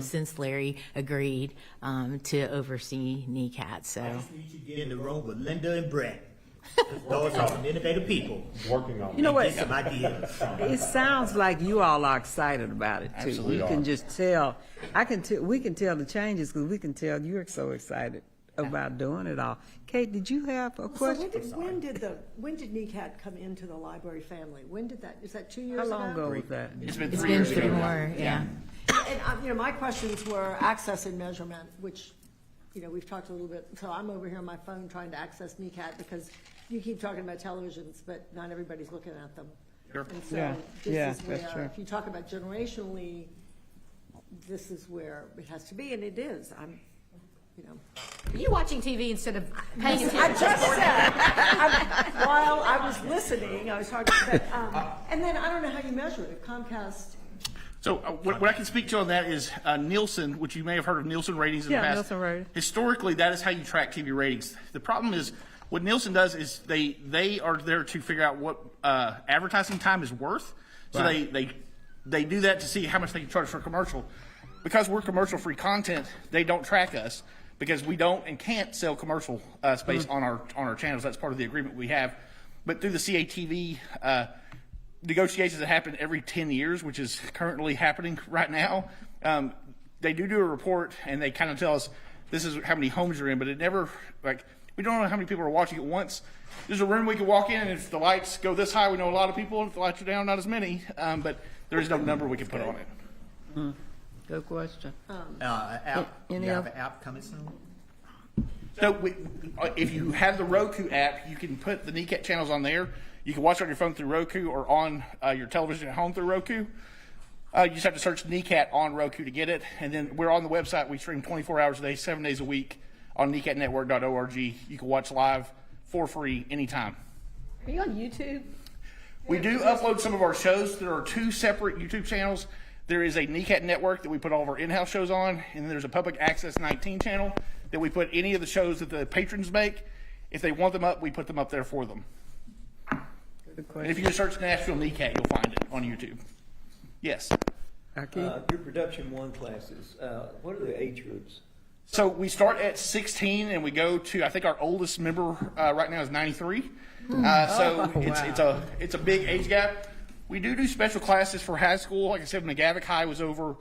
since Larry agreed to oversee NECAT. So I just need you to get in the room with Linda and Brett. Those are some innovative people. Working on You know what? Get some ideas. It sounds like you all are excited about it too. Absolutely We can just tell. We can tell the changes because we can tell you're so excited about doing it all. Kate, did you have a So question? when did NECAT come into the library family? When did that? Is that 2 years How ago? long ago was that? It's been it's 3 been years 3 ago. more, yeah. And my questions were access and measurement, which we've talked a little bit. So I'm over here on my phone trying to access NECAT because you keep talking about televisions, but not everybody's looking at them. Sure. And so Yeah, this is that's where, true. if you talk about generationally, this is where it has to be, and it is. Are you watching TV instead of paying attention? I just said, while I was listening, I was talking about, and then I don't know how you measure it. If Comcast. So what I can speak to on that is Nielsen, which you may have heard of Nielsen ratings in the past. Nielsen ratings. Historically, that is how you track TV ratings. The problem is What Nielsen does is they are there to figure out what advertising time is worth. So they do that to see how much they can charge for a commercial. Because we're commercial-free content, they don't track us because we don't and can't sell commercial space on our channels. That's part of the agreement we have. But through the CATV negotiations that happen every 10 years, which is currently happening right now, they do a report and they kind of tell us this is how many homes you're in, but it never, like, we don't know how many people are watching at once. There's a room we can walk in, and if the lights go this high, we know a lot of people. If the lights are down, not as many. But there is no number we can put on it. Good question. App, you have an app coming soon? So if you have the Roku app, you can put the NECAT channels on there. You can watch on your phone through Roku or on your television at home through Roku. You just have to search NECAT on Roku to get it. And then we're on the website. We stream 24 hours a day, 7 days a week on necatnetwork.org. You can watch live for free anytime. Are you on YouTube? We do upload some of our shows. There are 2 separate YouTube channels. There is a NECAT network that we put all of our in-house shows on, and then there's a public access 19 channel that we put any of the shows that the patrons make. If they want them up, we put them up there for them. And if you search Nashville NECAT, you'll find it on YouTube. Yes. Your production 1 classes, what are the age groups? So we start at 16 and we go to, I think our oldest member right now is 93. It's a big age gap. We do special classes for high school. Like I said, McGavick High was over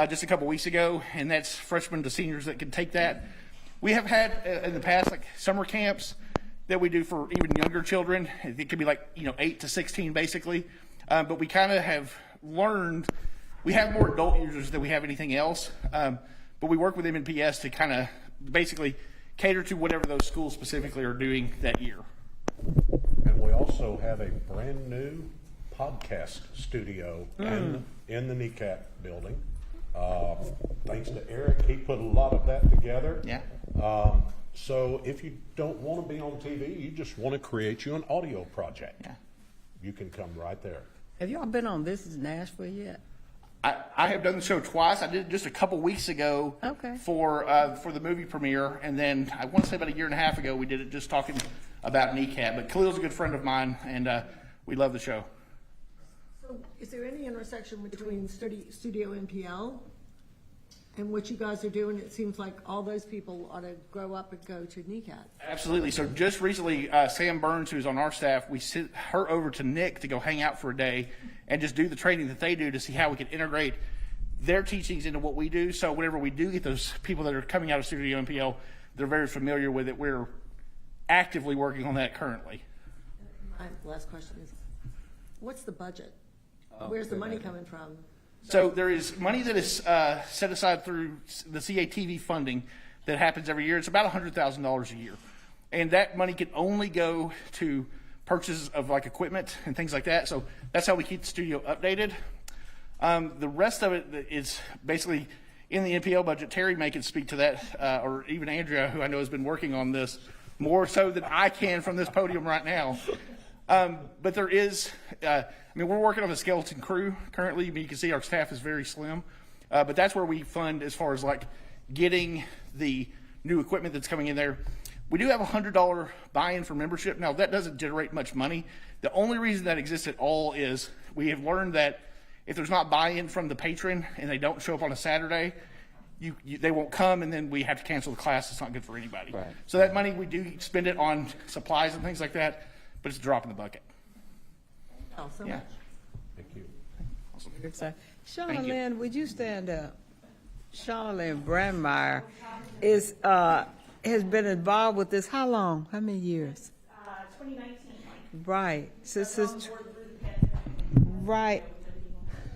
just a couple weeks ago, and that's freshmen to seniors that can take that. We have had in the past like summer camps that we do for even younger children. It could be like 8 to 16 basically, but we kind of have learned we have more adult users than we have anything else. But we work with MNPS to kind of basically cater to whatever those schools specifically are doing that year. And we also have a brand new podcast studio in the NECAT building. Thanks to Eric, he put a lot of that together. Yeah. So if you don't want to be on TV, you just want to create you an audio project. Yeah. You can come right there. Have y'all been on This Is Nashville yet? I have done the show twice. I did it just a couple weeks ago for the movie premiere, and then I want to say about 1.5 years ago we did it just talking about NECAT. But Khalil's a good friend of mine, and we love the show. So is there any intersection between Studio NPL and what you guys are doing? It seems like all those people ought to grow up and go to NECAT. Absolutely. So just recently, Sam Burns, who's on our staff, we sent her over to Nick to go hang out for a day and just do the training that they do to see how we can integrate their teachings into what we do. So whenever we do get those people that are coming out of Studio NPL, they're very familiar with it. We're actively working on that currently. My last question is, what's the budget? Where's the money coming from? So there is money that is set aside through the CATV funding that happens every year. It's about $100,000 a year. And that money can only go to purchases of like equipment and things like that. So that's how we keep the studio updated. The rest of it is basically in the NPL budget. Terry may can speak to that, or even Andrea, who I know has been working on this more so than I can from this podium right now. But there is, we're working on a skeleton crew currently. You can see our staff is very slim. But that's where we fund as far as like getting the new equipment that's coming in there. We do have a $100 buy-in for membership. Now, that doesn't generate much money. The only reason that exists at all is we have learned that if there's not buy-in from the patron and they don't show up on a Saturday, they won't come, and then we have to cancel the class. It's not good for anybody. Right. So that money, we do spend it on supplies and things like that, but it's a drop in the bucket. Oh, so Yeah. much. Thank you. Thank Shauna you. Lynn, would you stand up? Shauna Lynn Brandmeier has been involved with this how long? How many years? 2019. Right. Right.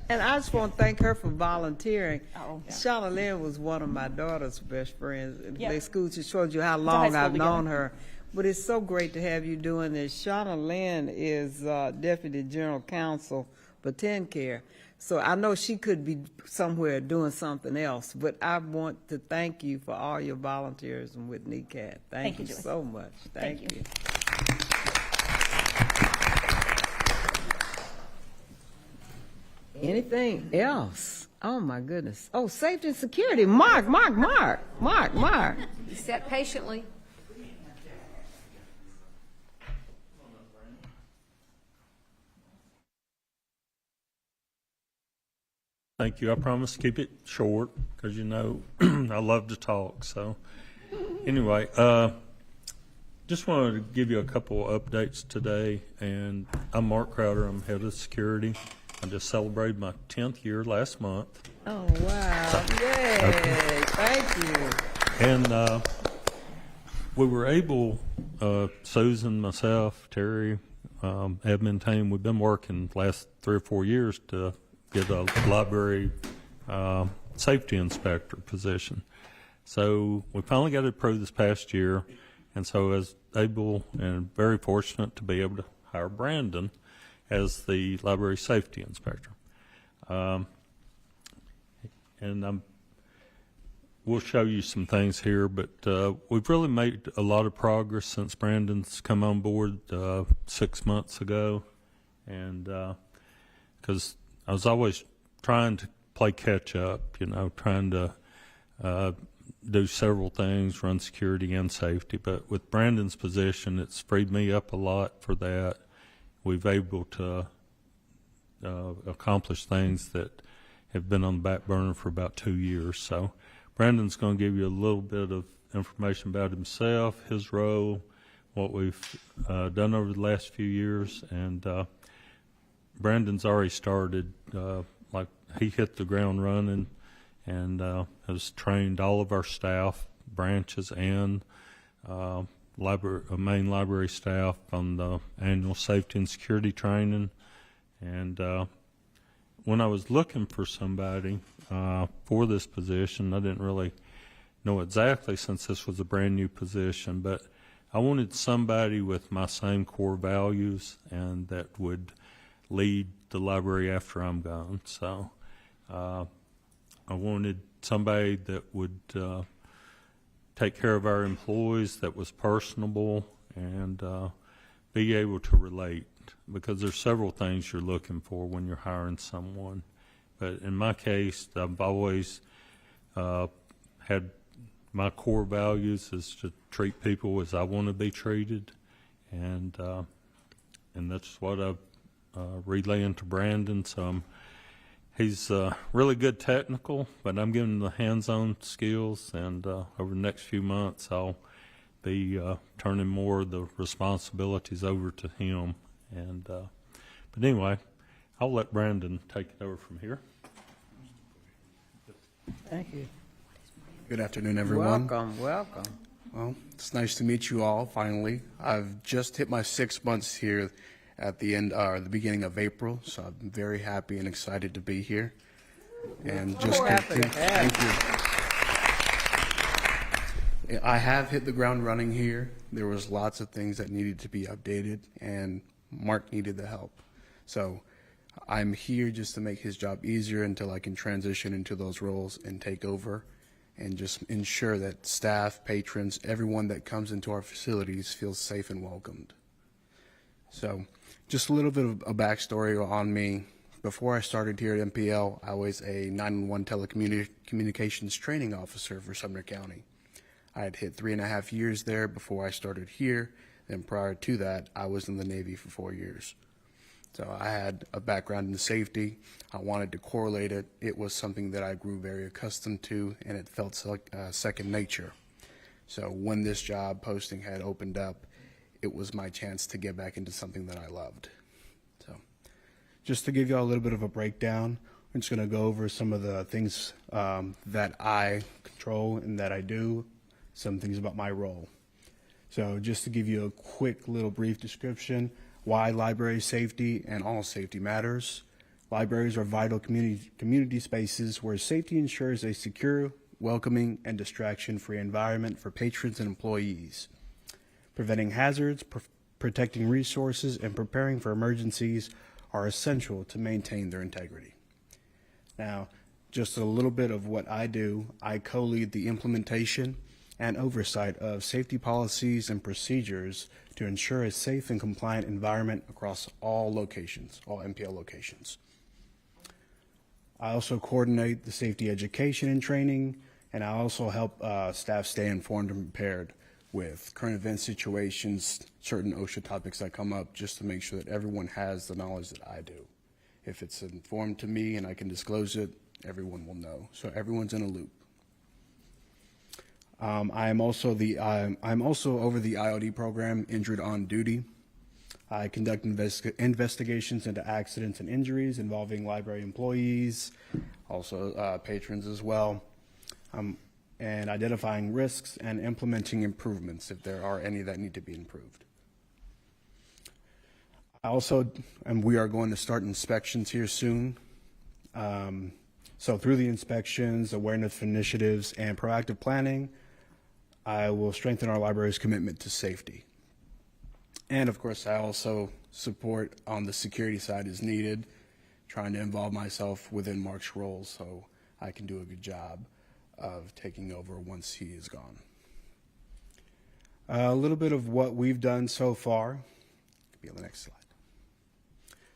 And I just want to thank her for volunteering. Shauna Lynn was one of my daughter's best friends in the school. She showed you how long I've known her. But it's so great to have you doing this. Shauna Lynn is Deputy General Counsel for TennCare. So I know she could be somewhere doing something else, but I want to thank you for all your volunteerism with NECAT. Thank you so much. Thank you. Anything else? Oh my goodness. Oh, safety and security. Mark. He sat patiently. Thank you. I promise to keep it short because, you know, I love to talk. So anyway, just wanted to give you a couple of updates today. And I'm Mark Crowder. I'm head of security. I just celebrated my 10th year last month. Oh, wow. Yay. Okay. Thank you. And we were able, Susan, myself, Terry, admin team, we've been working the last 3 or 4 years to get a library safety inspector position. So we finally got it approved this past year, and so I was able and very fortunate to be able to hire Brandon as the library safety inspector. And we'll show you some things here, but we've really made a lot of progress since Brandon's come on board 6 months ago, and because I was always trying to play catch up, you know, trying to do several things, run security and safety. But with Brandon's position, it's freed me up a lot for that. We've able to accomplish things that have been on the back burner for about 2 years. So Brandon's going to give you a little bit of information about himself, his role, what we've done over the last few years, and Brandon's already started, like he hit the ground running and has trained all of our staff, branches and main library staff on the annual safety and security training. And when I was looking for somebody for this position, I didn't really know exactly since this was a brand new position, but I wanted somebody with my same core values and that would lead the library after I'm gone. So I wanted somebody that would take care of our employees, that was personable, and be able to relate, because there's several things you're looking for when you're hiring someone. But in my case, I've always had my core values is to treat people as I want to be treated, and that's what I relay into Brandon. So he's really good technical, but I'm giving him the hands-on skills, and over the next few months I'll be turning more of the responsibilities over to him. And but anyway, I'll let Brandon take it over from here. Thank you. Good afternoon, everyone. Welcome. Well, it's nice to meet you all, finally. I've just hit my 6 months here at the end, the beginning of April, so I'm very happy and excited to be here. And just thank you. I have hit the ground running here. There was lots of things that needed to be updated, and Mark needed the help. So I'm here just to make his job easier until I can transition into those roles and take over, and just ensure that staff, patrons, everyone that comes into our facilities feels safe and welcomed. So just a little bit of a backstory on me. Before I started here at MPL, I was a 911 telecommunications training officer for Sumner County. I had hit 3.5 years there before I started here. Then prior to that, I was in the Navy for 4 years. So I had a background in safety. I wanted to correlate it. It was something that I grew very accustomed to, and it felt like second nature. So when this job posting had opened up, it was my chance to get back into something that I loved. So just to give you all a little bit of a breakdown, I'm just going to go over some of the things that I control and that I do, some things about my role. So just to give you a quick little brief description, why library safety and all safety matters. Libraries are vital community spaces where safety ensures a secure, welcoming, and distraction-free environment for patrons and employees. Preventing hazards, protecting resources, and preparing for emergencies are essential to maintain their integrity. Now, just a little bit of what I do. I co-lead the implementation and oversight of safety policies and procedures to ensure a safe and compliant environment across all locations, all MPL locations. I also coordinate the safety education and training, and I also help staff stay informed and prepared with current event situations, certain OSHA topics that come up, just to make sure that everyone has the knowledge that I do. If it's informed to me and I can disclose it, everyone will know. So everyone's in a loop. I'm also over the IOD program, Injured on Duty. I conduct investigations into accidents and injuries involving library employees, also patrons as well, and identifying risks and implementing improvements if there are any that need to be improved. We are going to start inspections here soon. So through the inspections, awareness initiatives, and proactive planning, I will strengthen our library's commitment to safety. And of course, I also support on the security side as needed, trying to involve myself within Mark's role so I can do a good job of taking over once he is gone. A little bit of what we've done so far. Could be on the next slide.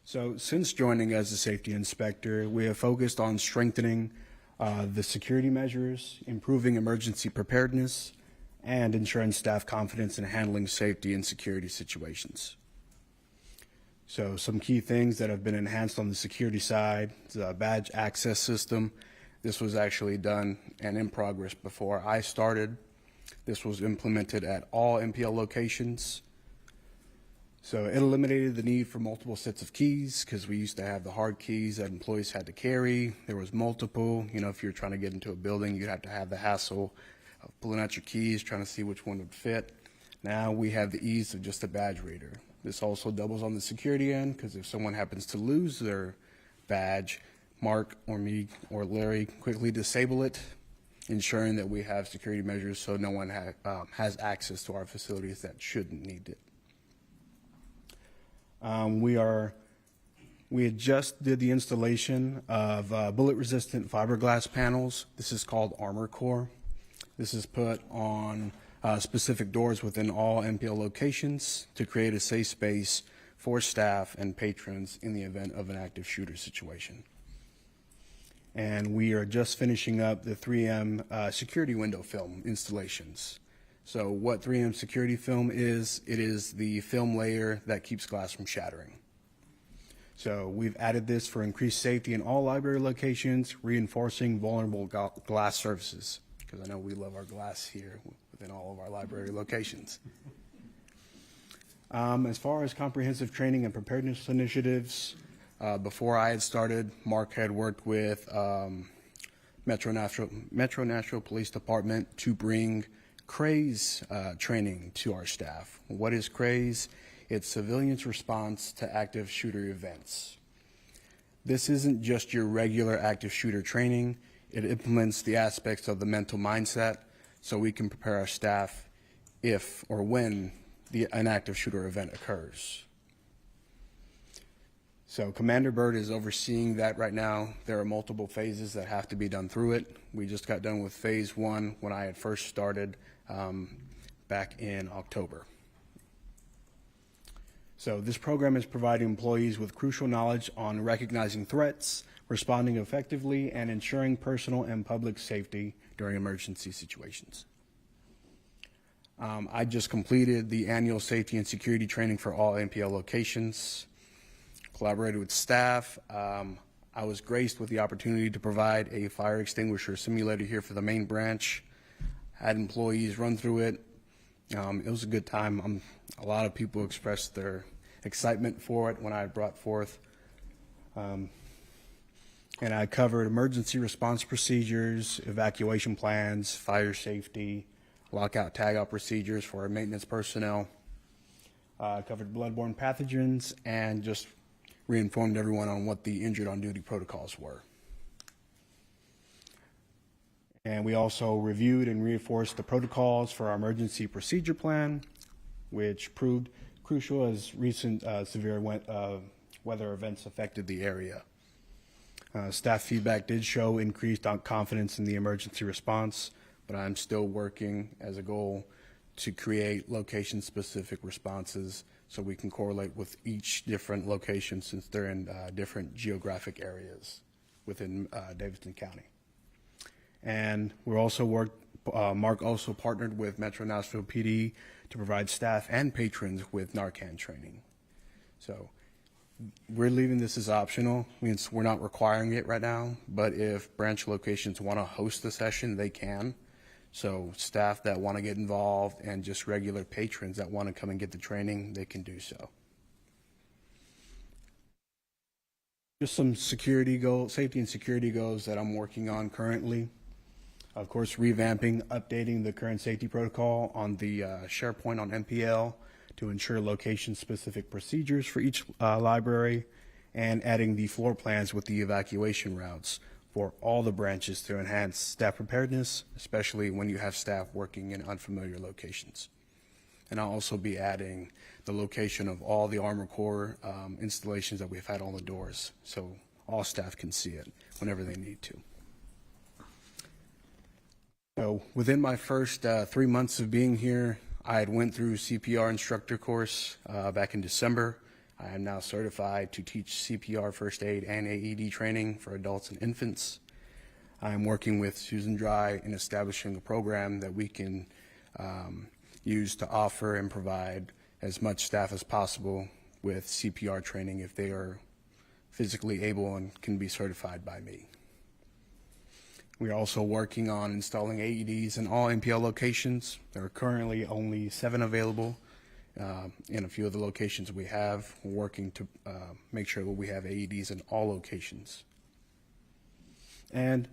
So since joining as a safety inspector, we have focused on strengthening the security measures, improving emergency preparedness, and ensuring staff confidence in handling safety and security situations. So some key things that have been enhanced on the security side, the badge access system. This was actually done and in progress before I started. This was implemented at all MPL locations. So it eliminated the need for multiple sets of keys because we used to have the hard keys that employees had to carry. There was multiple, if you're trying to get into a building, you'd have to have the hassle of pulling out your keys, trying to see which one would fit. Now we have the ease of just a badge reader. This also doubles on the security end because if someone happens to lose their badge, Mark or me or Larry quickly disable it, ensuring that we have security measures so no one has access to our facilities that shouldn't need it. We had just did the installation of bullet-resistant fiberglass panels. This is called Armor Core. This is put on specific doors within all MPL locations to create a safe space for staff and patrons in the event of an active shooter situation. And we are just finishing up the 3M security window film installations. So what 3M security film is, it is the film layer that keeps glass from shattering. So we've added this for increased safety in all library locations, reinforcing vulnerable glass surfaces, because I know we love our glass here within all of our library locations. As far as comprehensive training and preparedness initiatives, before I had started, Mark had worked with Metro Nashville Police Department to bring CRAZE training to our staff. What is CRAZE? It's civilians' response to active shooter events. This isn't just your regular active shooter training. It implements the aspects of the mental mindset so we can prepare our staff if or when an active shooter event occurs. So Commander Byrd is overseeing that right now. There are multiple phases that have to be done through it. We just got done with phase 1 when I had first started back in October. So this program is providing employees with crucial knowledge on recognizing threats, responding effectively, and ensuring personal and public safety during emergency situations. I just completed the annual safety and security training for all MPL locations, collaborated with staff. I was graced with the opportunity to provide a fire extinguisher simulator here for the main branch, had employees run through it. It was a good time. A lot of people expressed their excitement for it when I brought forth. And I covered emergency response procedures, evacuation plans, fire safety, lockout tagout procedures for our maintenance personnel. I covered bloodborne pathogens and just reinformed everyone on what the injured on duty protocols were. And we also reviewed and reinforced the protocols for our emergency procedure plan, which proved crucial as recent severe weather events affected the area. Staff feedback did show increased confidence in the emergency response, but I'm still working as a goal to create location-specific responses so we can correlate with each different location since they're in different geographic areas within Davidson County. And we're also Mark also partnered with Metro Nashville PD to provide staff and patrons with Narcan training. So We're leaving this as optional, means we're not requiring it right now, but if branch locations want to host the session, they can. So staff that want to get involved and just regular patrons that want to come and get the training, they can do so. Just some security goals, safety and security goals that I'm working on currently. Of course, revamping, updating the current safety protocol on the SharePoint on MPL to ensure location-specific procedures for each library, and adding the floor plans with the evacuation routes for all the branches to enhance staff preparedness, especially when you have staff working in unfamiliar locations. And I'll also be adding the location of all the Armor Corps installations that we've had on the doors, so all staff can see it whenever they need to. So within my first 3 months of being here, I had went through CPR instructor course back in December. I am now certified to teach CPR first aid and AED training for adults and infants. I am working with Susan Dry in establishing a program that we can use to offer and provide as much staff as possible with CPR training if they are physically able and can be certified by me. We are also working on installing AEDs in all MPL locations. There are currently only 7 available in a few of the locations we have. We're working to make sure that we have AEDs in all locations. And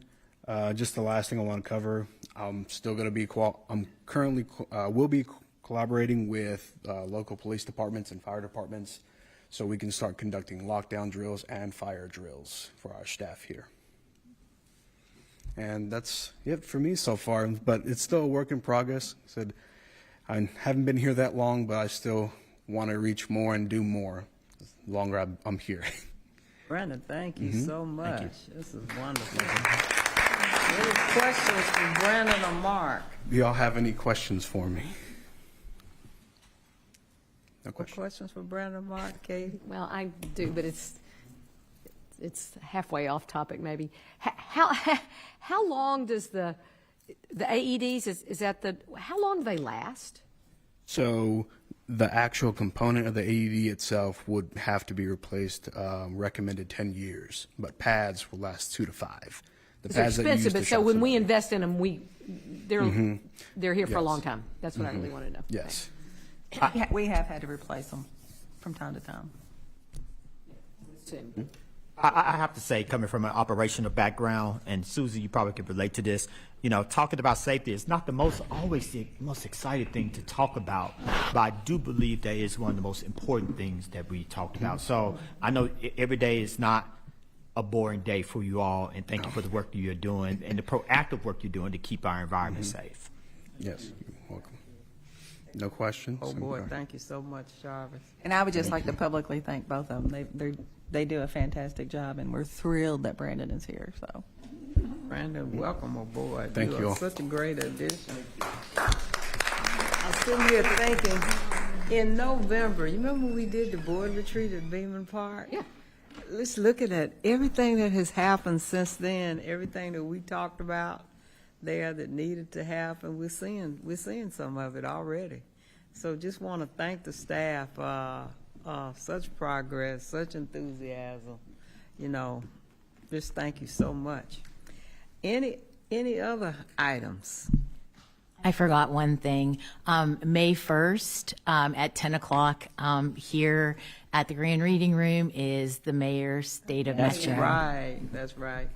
just the last thing I want to cover, I'm still going to be, will be collaborating with local police departments and fire departments so we can start conducting lockdown drills and fire drills for our staff here. And that's it for me so far, but it's still a work in progress. I haven't been here that long, but I still want to reach more and do more the longer I'm here. Brandon, thank you so much. This is wonderful. Any questions for Brandon or Mark? Do y'all have any questions for me? No questions? Questions for Brandon or Mark, Katie? Well, I do, but it's halfway off topic maybe. How long does the AEDs, is that how long do they last? So the actual component of the AED itself would have to be replaced, recommended 10 years, but pads will last 2 to 5. It's expensive, but so when we invest in them, they're here for a long time. That's what I really want to know. Yes. We have had to replace them from time to time. I have to say, coming from an operational background, and Susie, you probably can relate to this, talking about safety is not always the most exciting thing to talk about, but I do believe that is one of the most important things that we talked about. So I know every day is not a boring day for you all, and thank you for the work that you're doing and the proactive work you're doing to keep our environment safe. Yes, you're welcome. No questions? Oh, boy, thank you so much, Jarvis. And I would just like to publicly thank both of them. They do a fantastic job, and we're thrilled that Brandon is here. So, Brandon, welcome aboard. Thank you. Are such a great addition. I'm sitting here thinking, in November, you remember when we did the board retreat at Beaman Park? Yeah. Let's look at everything that has happened since then, everything that we talked about there that needed to happen. We're seeing some of it already. So just want to thank the staff. Such progress, such enthusiasm, just thank you so much. Any other items? I forgot one thing. May 1st at 10 o'clock here at the Grand Reading Room is the Mayor's State of Metro. That's right.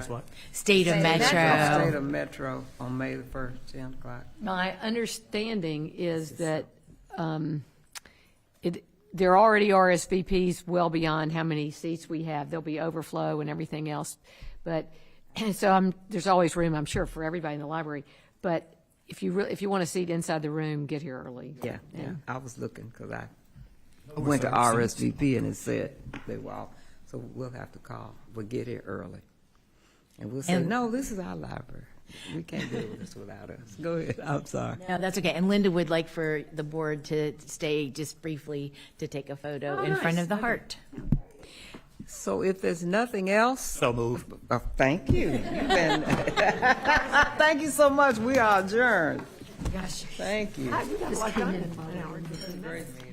What? State of Metro. State of Metro on May the 1st, 10 o'clock. My understanding is that there are already RSVPs well beyond how many seats we have. There'll be overflow and everything else. But so there's always room, I'm sure, for everybody in the library. But if you want a seat inside the room, get here early. Yeah. I was looking because I went to RSVP and it said they were all. So we'll have to call. We'll get here early. And we'll say, no, this is our library. We can't do this without us. Go ahead. I'm sorry. No, that's okay. And Linda would like for the board to stay just briefly to take a photo in front of the heart. So if there's nothing else. So moved. Thank you. Thank you so much. We are adjourned. Gosh. Thank you. Great meeting.